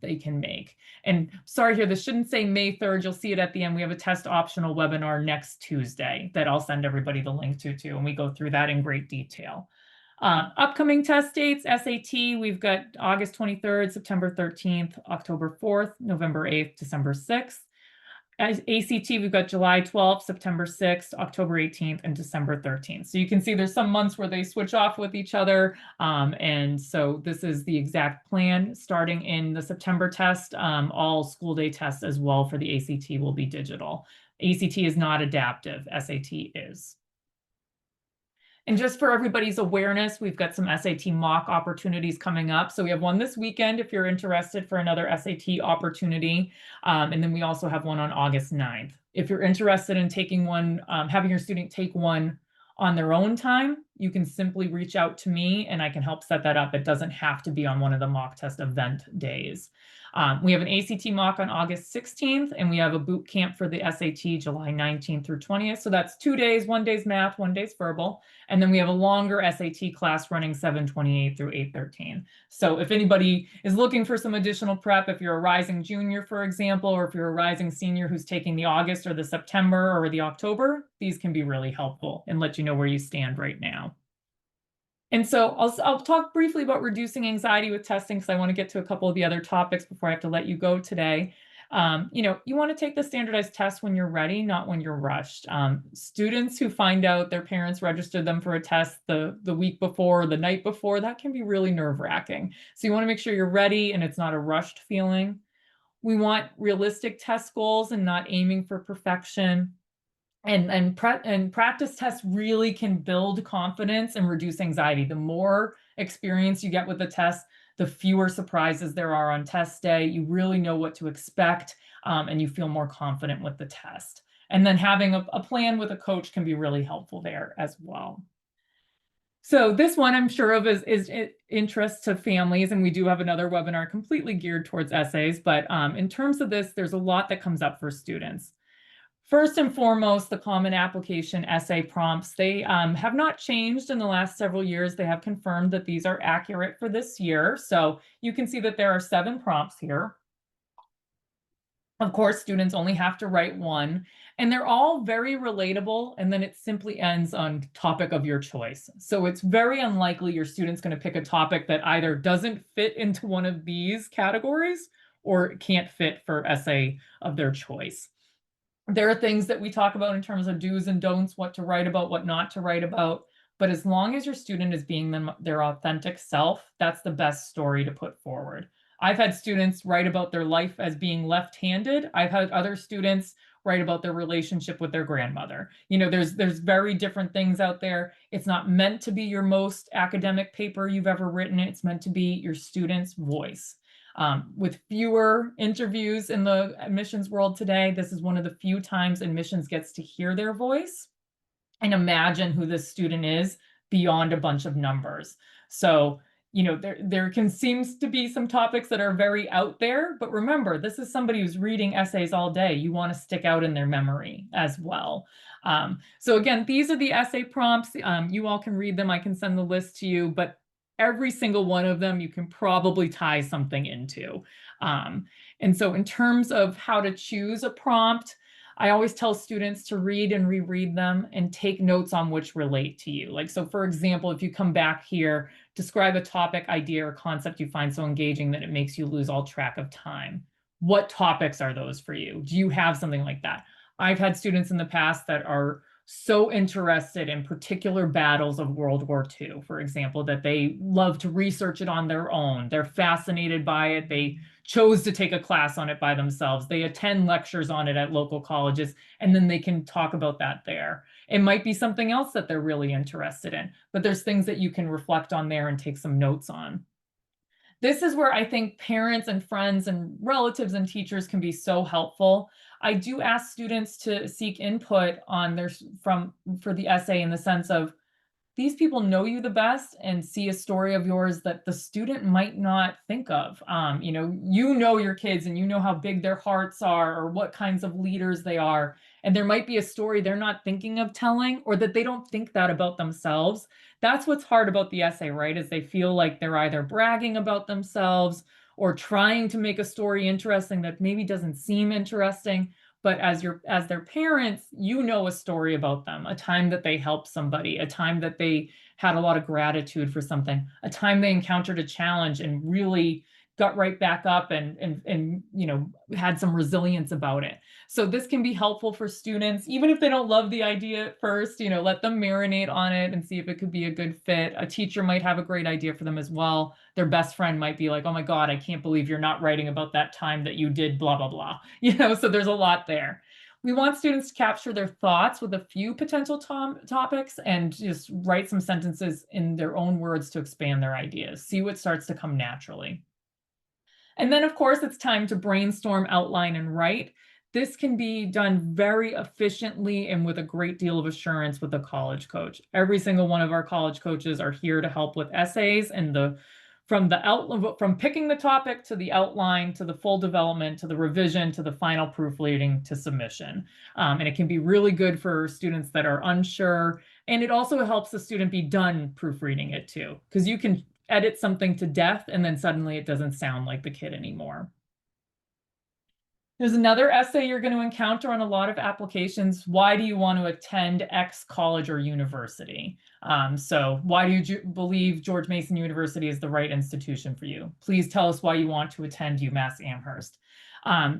they can make. And sorry here, this shouldn't say May 3rd. You'll see it at the end. We have a test optional webinar next Tuesday that I'll send everybody the link to too, and we go through that in great detail. Upcoming test dates, SAT, we've got August 23rd, September 13th, October 4th, November 8th, December 6th. ACT, we've got July 12th, September 6th, October 18th, and December 13th. So you can see there's some months where they switch off with each other. And so this is the exact plan. Starting in the September test, all school day tests as well for the ACT will be digital. ACT is not adaptive, SAT is. And just for everybody's awareness, we've got some SAT mock opportunities coming up. So we have one this weekend if you're interested for another SAT opportunity. And then we also have one on August 9th. If you're interested in taking one, having your student take one on their own time, you can simply reach out to me and I can help set that up. It doesn't have to be on one of the mock test event days. We have an ACT mock on August 16th, and we have a boot camp for the SAT July 19th through 20th. So that's 2 days, 1 day's math, 1 day's verbal. And then we have a longer SAT class running 7/28 through 8/13. So if anybody is looking for some additional prep, if you're a rising junior, for example, or if you're a rising senior who's taking the August or the September or the October, these can be really helpful and let you know where you stand right now. And so I'll talk briefly about reducing anxiety with testing because I want to get to a couple of the other topics before I have to let you go today. You want to take the standardized test when you're ready, not when you're rushed. Students who find out their parents registered them for a test the week before, the night before, that can be really nerve-wracking. So you want to make sure you're ready and it's not a rushed feeling. We want realistic test goals and not aiming for perfection. And practice tests really can build confidence and reduce anxiety. The more experience you get with the test, the fewer surprises there are on test day. You really know what to expect, and you feel more confident with the test. And then having a plan with a coach can be really helpful there as well. So this one I'm sure of is interest to families, and we do have another webinar completely geared towards essays. But in terms of this, there's a lot that comes up for students. First and foremost, the common application essay prompts, they have not changed in the last several years. They have confirmed that these are accurate for this year. So you can see that there are 7 prompts here. Of course, students only have to write one, and they're all very relatable, and then it simply ends on topic of your choice. So it's very unlikely your student's going to pick a topic that either doesn't fit into one of these categories or can't fit for essay of their choice. There are things that we talk about in terms of do's and don'ts, what to write about, what not to write about. But as long as your student is being their authentic self, that's the best story to put forward. I've had students write about their life as being left-handed. I've had other students write about their relationship with their grandmother. There's very different things out there. It's not meant to be your most academic paper you've ever written. It's meant to be your student's voice. With fewer interviews in the admissions world today, this is one of the few times admissions gets to hear their voice and imagine who this student is beyond a bunch of numbers. So, there seems to be some topics that are very out there, but remember, this is somebody who's reading essays all day. You want to stick out in their memory as well. So again, these are the essay prompts. You all can read them. I can send the list to you, but every single one of them you can probably tie something into. And so in terms of how to choose a prompt, I always tell students to read and reread them and take notes on which relate to you. So for example, if you come back here, describe a topic, idea, or concept you find so engaging that it makes you lose all track of time. What topics are those for you? Do you have something like that? I've had students in the past that are so interested in particular battles of World War II, for example, that they love to research it on their own. They're fascinated by it. They chose to take a class on it by themselves. They attend lectures on it at local colleges, and then they can talk about that there. It might be something else that they're really interested in, but there's things that you can reflect on there and take some notes on. This is where I think parents and friends and relatives and teachers can be so helpful. I do ask students to seek input on for the essay in the sense of, these people know you the best and see a story of yours that the student might not think of. You know your kids and you know how big their hearts are or what kinds of leaders they are. And there might be a story they're not thinking of telling, or that they don't think that about themselves. That's what's hard about the essay, right? Is they feel like they're either bragging about themselves or trying to make a story interesting that maybe doesn't seem interesting. But as their parents, you know a story about them, a time that they helped somebody, a time that they had a lot of gratitude for something, a time they encountered a challenge and really got right back up and had some resilience about it. So this can be helpful for students, even if they don't love the idea at first. Let them marinate on it and see if it could be a good fit. A teacher might have a great idea for them as well. Their best friend might be like, oh my God, I can't believe you're not writing about that time that you did blah, blah, blah. So there's a lot there. We want students to capture their thoughts with a few potential topics and just write some sentences in their own words to expand their ideas. See what starts to come naturally. And then, of course, it's time to brainstorm, outline, and write. This can be done very efficiently and with a great deal of assurance with a college coach. Every single one of our college coaches are here to help with essays and from picking the topic to the outline to the full development to the revision to the final proofreading to submission. And it can be really good for students that are unsure. And it also helps the student be done proofreading it too, because you can edit something to death and then suddenly it doesn't sound like the kid anymore. There's another essay you're going to encounter on a lot of applications. Why do you want to attend X college or university? So why do you believe George Mason University is the right institution for you? Please tell us why you want to attend UMass Amherst.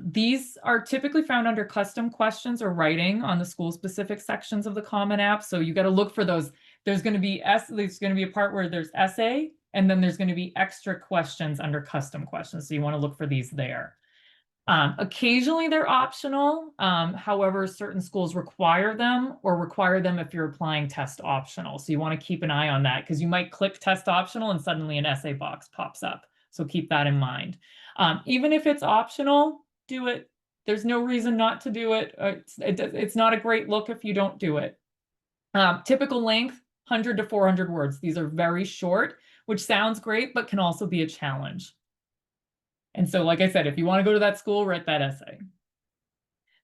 These are typically found under custom questions or writing on the school-specific sections of the Common App. So you got to look for those. There's going to be a part where there's essay, and then there's going to be extra questions under custom questions. So you want to look for these there. Occasionally they're optional. However, certain schools require them or require them if you're applying test optional. So you want to keep an eye on that because you might click test optional and suddenly an essay box pops up. So keep that in mind. Even if it's optional, do it. There's no reason not to do it. It's not a great look if you don't do it. Typical length, 100 to 400 words. These are very short, which sounds great, but can also be a challenge. And so, like I said, if you want to go to that school, write that essay.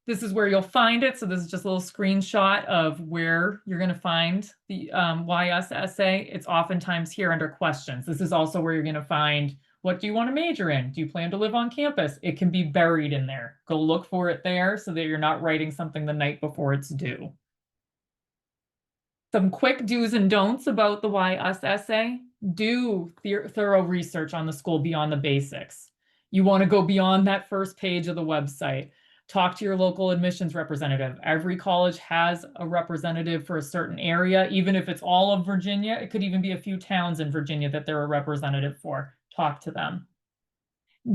This is where you'll find it. So this is just a little screenshot of where you're going to find the Why Us essay. It's oftentimes here under questions. This is also where you're going to find, what do you want to major in? Do you plan to live on campus? It can be buried in there. Go look for it there so that you're not writing something the night before it's due. Some quick do's and don'ts about the Why Us essay. Do thorough research on the school beyond the basics. You want to go beyond that first page of the website. Talk to your local admissions representative. Every college has a representative for a certain area, even if it's all of Virginia. It could even be a few towns in Virginia that they're a representative for. Talk to them.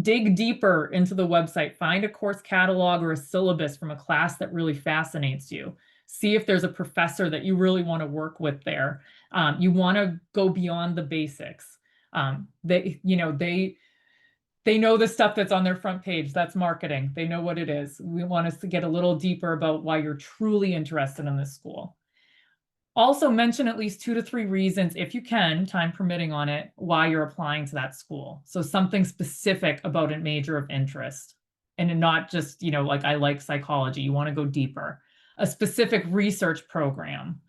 Dig deeper into the website. Find a course catalog or a syllabus from a class that really fascinates you. See if there's a professor that you really want to work with there. You want to go beyond the basics. They know the stuff that's on their front page. That's marketing. They know what it is. We want us to get a little deeper about why you're truly interested in this school. Also mention at least 2 to 3 reasons, if you can, time permitting on it, why you're applying to that school. So something specific about a major of interest and not just, like I like psychology. You want to go deeper. A specific research program.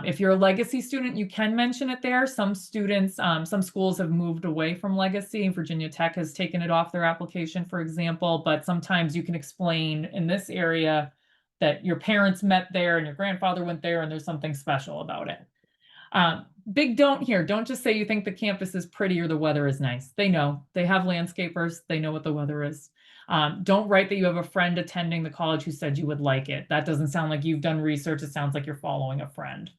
If you're a legacy student, you can mention it there. Some students, some schools have moved away from legacy. Virginia Tech has taken it off their application, for example, but sometimes you can explain in this area that your parents met there and your grandfather went there and there's something special about it. Big don't here. Don't just say you think the campus is pretty or the weather is nice. They know. They have landscapers. They know what the weather is. Don't write that you have a friend attending the college who said you would like it. That doesn't sound like you've done research. It sounds like you're following a friend.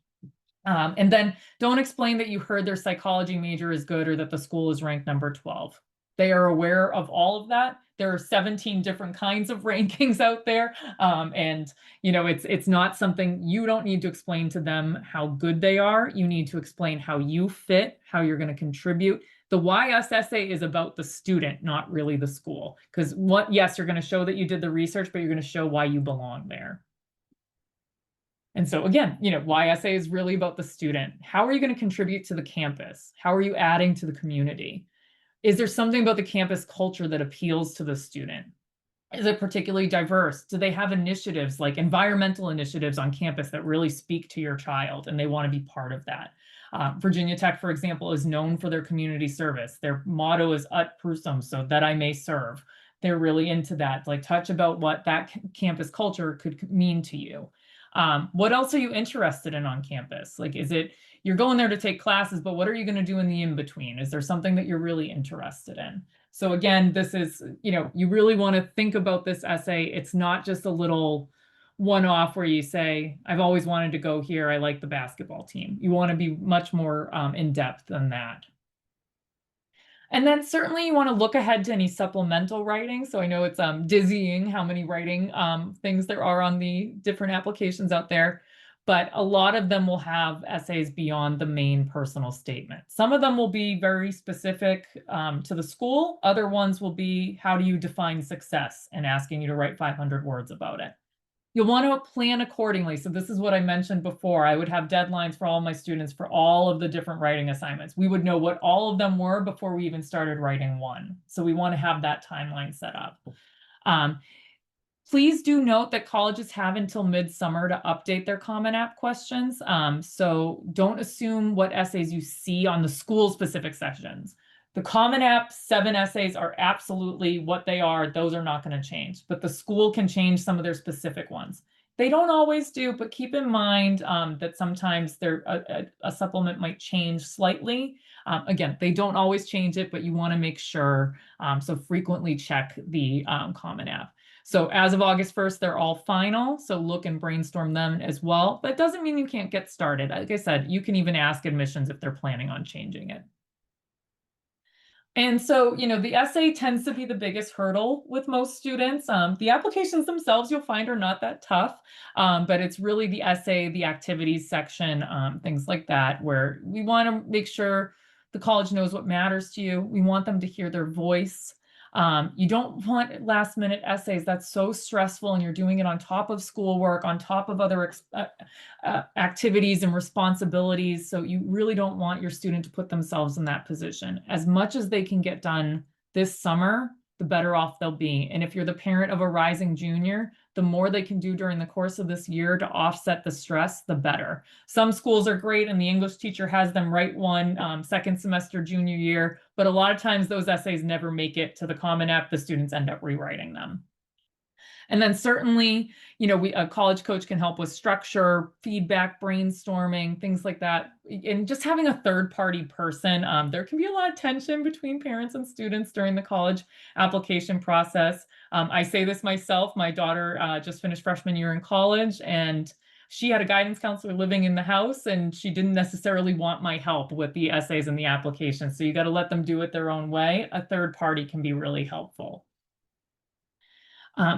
And then don't explain that you heard their psychology major is good or that the school is ranked number 12. They are aware of all of that. There are 17 different kinds of rankings out there. And it's not something you don't need to explain to them how good they are. You need to explain how you fit, how you're going to contribute. The Why Us essay is about the student, not really the school. Because yes, you're going to show that you did the research, but you're going to show why you belong there. And so again, Why essay is really about the student. How are you going to contribute to the campus? How are you adding to the community? Is there something about the campus culture that appeals to the student? Is it particularly diverse? Do they have initiatives like environmental initiatives on campus that really speak to your child and they want to be part of that? Virginia Tech, for example, is known for their community service. Their motto is Ut Prusum, so that I may serve. They're really into that, like touch about what that campus culture could mean to you. What else are you interested in on campus? Like, is it you're going there to take classes, but what are you going to do in the in-between? Is there something that you're really interested in? So again, this is, you really want to think about this essay. It's not just a little one-off where you say, I've always wanted to go here. I like the basketball team. You want to be much more in-depth than that. And then certainly you want to look ahead to any supplemental writing. So I know it's dizzying how many writing things there are on the different applications out there, but a lot of them will have essays beyond the main personal statement. Some of them will be very specific to the school. Other ones will be, how do you define success, and asking you to write 500 words about it. You'll want to plan accordingly. So this is what I mentioned before. I would have deadlines for all my students for all of the different writing assignments. We would know what all of them were before we even started writing one. So we want to have that timeline set up. Please do note that colleges have until midsummer to update their Common App questions. So don't assume what essays you see on the school-specific sections. The Common App 7 essays are absolutely what they are. Those are not going to change, but the school can change some of their specific ones. They don't always do, but keep in mind that sometimes a supplement might change slightly. Again, they don't always change it, but you want to make sure. So frequently check the Common App. So as of August 1st, they're all final. So look and brainstorm them as well. But it doesn't mean you can't get started. Like I said, you can even ask admissions if they're planning on changing it. And so, the essay tends to be the biggest hurdle with most students. The applications themselves you'll find are not that tough, but it's really the essay, the activities section, things like that, where we want to make sure the college knows what matters to you. We want them to hear their voice. You don't want last minute essays. That's so stressful, and you're doing it on top of schoolwork, on top of other activities and responsibilities. So you really don't want your student to put themselves in that position. As much as they can get done this summer, the better off they'll be. And if you're the parent of a rising junior, the more they can do during the course of this year to offset the stress, the better. Some schools are great and the English teacher has them write one second semester junior year, but a lot of times those essays never make it to the Common App. The students end up rewriting them. And then certainly, a college coach can help with structure, feedback, brainstorming, things like that. And just having a third-party person, there can be a lot of tension between parents and students during the college application process. I say this myself. My daughter just finished freshman year in college, and she had a guidance counselor living in the house, and she didn't necessarily want my help with the essays and the application. So you got to let them do it their own way. A third party can be really helpful.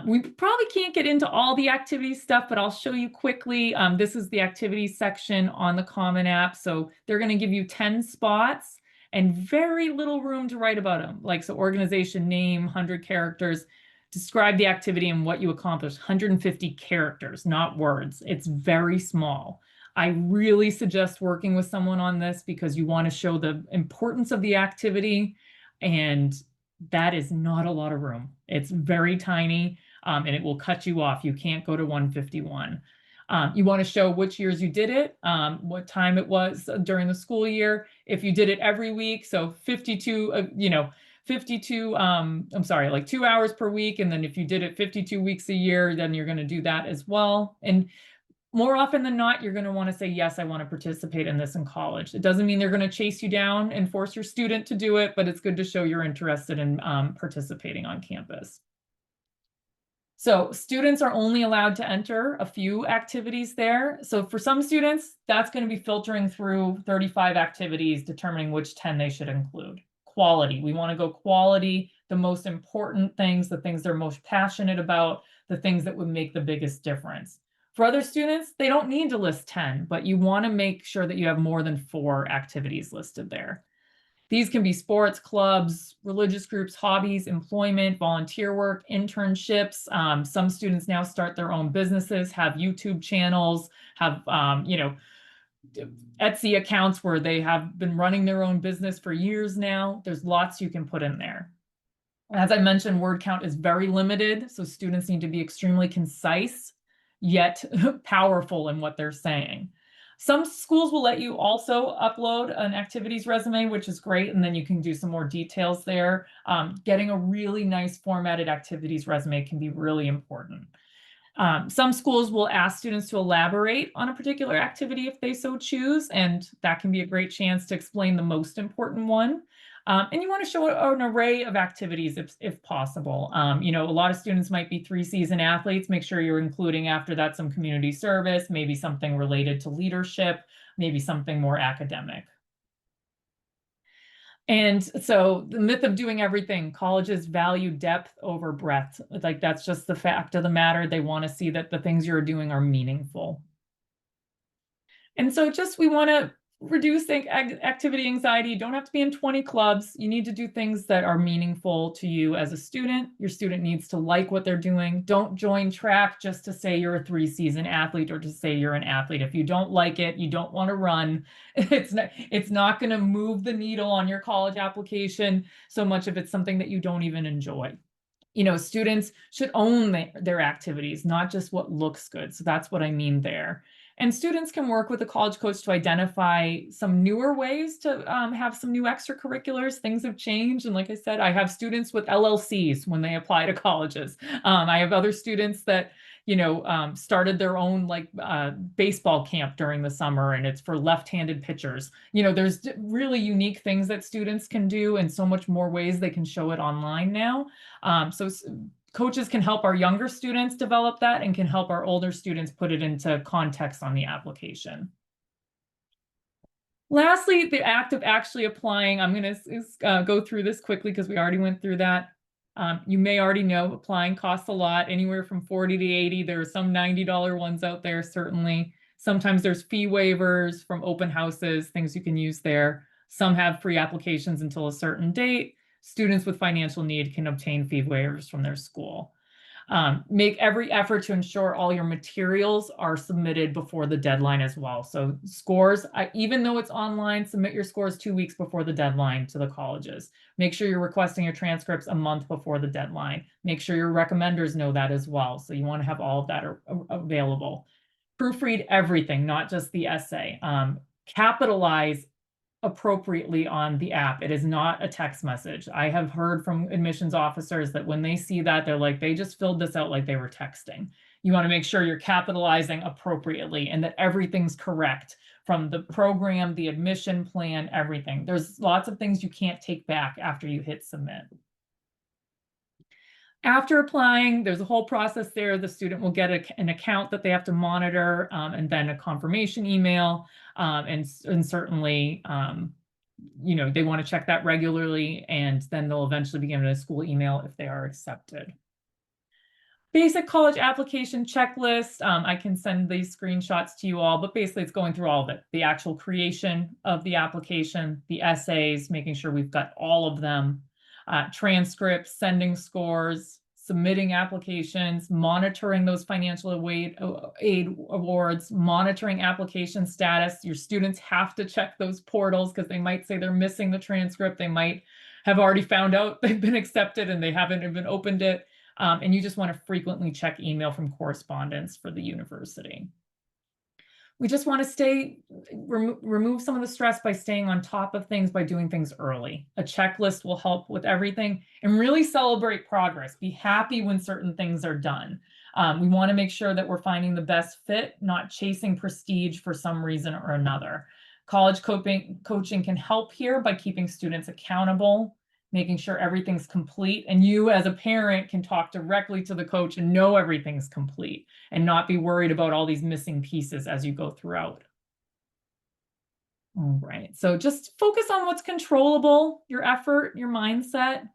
We probably can't get into all the activity stuff, but I'll show you quickly. This is the activities section on the Common App. So they're going to give you 10 spots and very little room to write about them. So organization name, 100 characters, describe the activity and what you accomplished. 150 characters, not words. It's very small. I really suggest working with someone on this because you want to show the importance of the activity, and that is not a lot of room. It's very tiny, and it will cut you off. You can't go to 151. You want to show which years you did it, what time it was during the school year. If you did it every week, so 52, 52, I'm sorry, like 2 hours per week. And then if you did it 52 weeks a year, then you're going to do that as well. And more often than not, you're going to want to say, yes, I want to participate in this in college. It doesn't mean they're going to chase you down and force your student to do it, but it's good to show you're interested in participating on campus. So students are only allowed to enter a few activities there. So for some students, that's going to be filtering through 35 activities, determining which 10 they should include. Quality. We want to go quality, the most important things, the things they're most passionate about, the things that would make the biggest difference. For other students, they don't need to list 10, but you want to make sure that you have more than 4 activities listed there. These can be sports, clubs, religious groups, hobbies, employment, volunteer work, internships. Some students now start their own businesses, have YouTube channels, have, Etsy accounts where they have been running their own business for years now. There's lots you can put in there. As I mentioned, word count is very limited, so students need to be extremely concise, yet powerful in what they're saying. Some schools will let you also upload an activities resume, which is great, and then you can do some more details there. Getting a really nice formatted activities resume can be really important. Some schools will ask students to elaborate on a particular activity if they so choose, and that can be a great chance to explain the most important one. And you want to show an array of activities if possible. A lot of students might be 3-season athletes. Make sure you're including after that some community service, maybe something related to leadership, maybe something more academic. And so the myth of doing everything, colleges value depth over breadth. That's just the fact of the matter. They want to see that the things you're doing are meaningful. And so we want to reduce activity anxiety. You don't have to be in 20 clubs. You need to do things that are meaningful to you as a student. Your student needs to like what they're doing. Don't join track just to say you're a 3-season athlete or to say you're an athlete. If you don't like it, you don't want to run, it's not going to move the needle on your college application so much if it's something that you don't even enjoy. Students should own their activities, not just what looks good. So that's what I mean there. And students can work with a college coach to identify some newer ways to have some new extracurriculars. Things have changed. And like I said, I have students with LLCs when they apply to colleges. I have other students that, started their own like baseball camp during the summer, and it's for left-handed pitchers. There's really unique things that students can do, and so much more ways they can show it online now. So coaches can help our younger students develop that and can help our older students put it into context on the application. Lastly, the act of actually applying. I'm going to go through this quickly because we already went through that. You may already know applying costs a lot, anywhere from $40 to $80. There are some $90 ones out there, certainly. Sometimes there's fee waivers from open houses, things you can use there. Some have free applications until a certain date. Students with financial need can obtain fee waivers from their school. Make every effort to ensure all your materials are submitted before the deadline as well. So scores, even though it's online, submit your scores 2 weeks before the deadline to the colleges. Make sure you're requesting your transcripts a month before the deadline. Make sure your recommenders know that as well. So you want to have all of that available. Proofread everything, not just the essay. Capitalize appropriately on the app. It is not a text message. I have heard from admissions officers that when they see that, they're like, they just filled this out like they were texting. You want to make sure you're capitalizing appropriately and that everything's correct from the program, the admission plan, everything. There's lots of things you can't take back after you hit submit. After applying, there's a whole process there. The student will get an account that they have to monitor, and then a confirmation email. And certainly, they want to check that regularly, and then they'll eventually be given a school email if they are accepted. Basic college application checklist. I can send these screenshots to you all, but basically it's going through all of it. The actual creation of the application, the essays, making sure we've got all of them. Transcripts, sending scores, submitting applications, monitoring those financial aid awards, monitoring application status. Your students have to check those portals because they might say they're missing the transcript. They might have already found out they've been accepted and they haven't even opened it. And you just want to frequently check email from correspondence for the university. We just want to remove some of the stress by staying on top of things, by doing things early. A checklist will help with everything, and really celebrate progress. Be happy when certain things are done. We want to make sure that we're finding the best fit, not chasing prestige for some reason or another. College coaching can help here by keeping students accountable, making sure everything's complete, and you as a parent can talk directly to the coach and know everything's complete and not be worried about all these missing pieces as you go throughout. All right, so just focus on what's controllable, your effort, your mindset.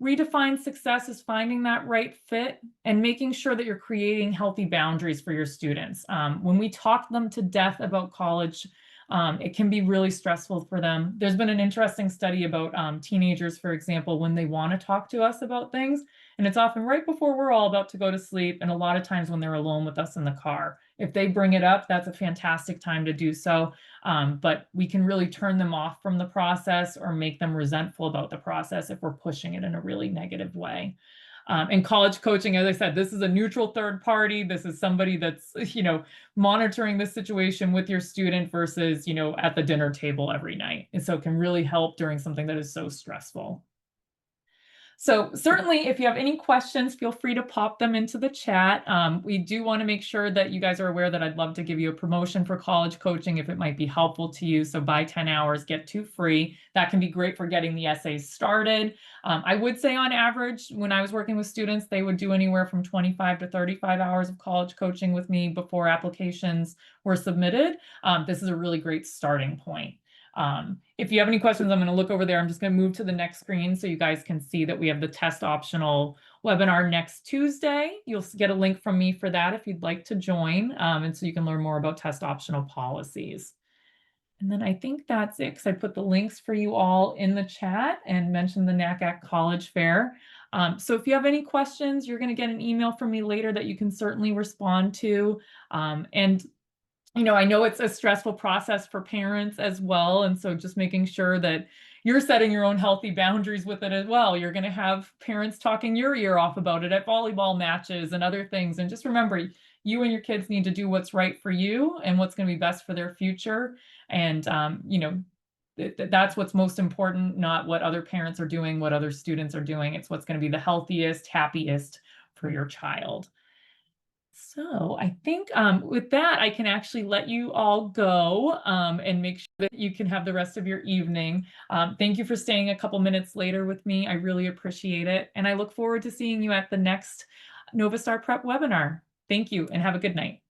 Redefine success as finding that right fit and making sure that you're creating healthy boundaries for your students. When we talk them to death about college, it can be really stressful for them. There's been an interesting study about teenagers, for example, when they want to talk to us about things, and it's often right before we're all about to go to sleep, and a lot of times when they're alone with us in the car. If they bring it up, that's a fantastic time to do so, but we can really turn them off from the process or make them resentful about the process if we're pushing it in a really negative way. In college coaching, as I said, this is a neutral third party. This is somebody that's, monitoring the situation with your student versus, at the dinner table every night. And so it can really help during something that is so stressful. So certainly, if you have any questions, feel free to pop them into the chat. We do want to make sure that you guys are aware that I'd love to give you a promotion for college coaching if it might be helpful to you. So buy 10 hours, get 2 free. That can be great for getting the essays started. I would say on average, when I was working with students, they would do anywhere from 25 to 35 hours of college coaching with me before applications were submitted. This is a really great starting point. If you have any questions, I'm going to look over there. I'm just going to move to the next screen so you guys can see that we have the test optional webinar next Tuesday. You'll get a link from me for that if you'd like to join, and so you can learn more about test optional policies. And then I think that's it, because I put the links for you all in the chat and mentioned the NACAC College Fair. So if you have any questions, you're going to get an email from me later that you can certainly respond to. And I know it's a stressful process for parents as well. And so just making sure that you're setting your own healthy boundaries with it as well. You're going to have parents talking your ear off about it at volleyball matches and other things. And just remember, you and your kids need to do what's right for you and what's going to be best for their future. And, that's what's most important, not what other parents are doing, what other students are doing. It's what's going to be the healthiest, happiest for your child. So I think with that, I can actually let you all go and make sure that you can have the rest of your evening. Thank you for staying a couple minutes later with me. I really appreciate it. And I look forward to seeing you at the next Novastar Prep webinar. Thank you and have a good night.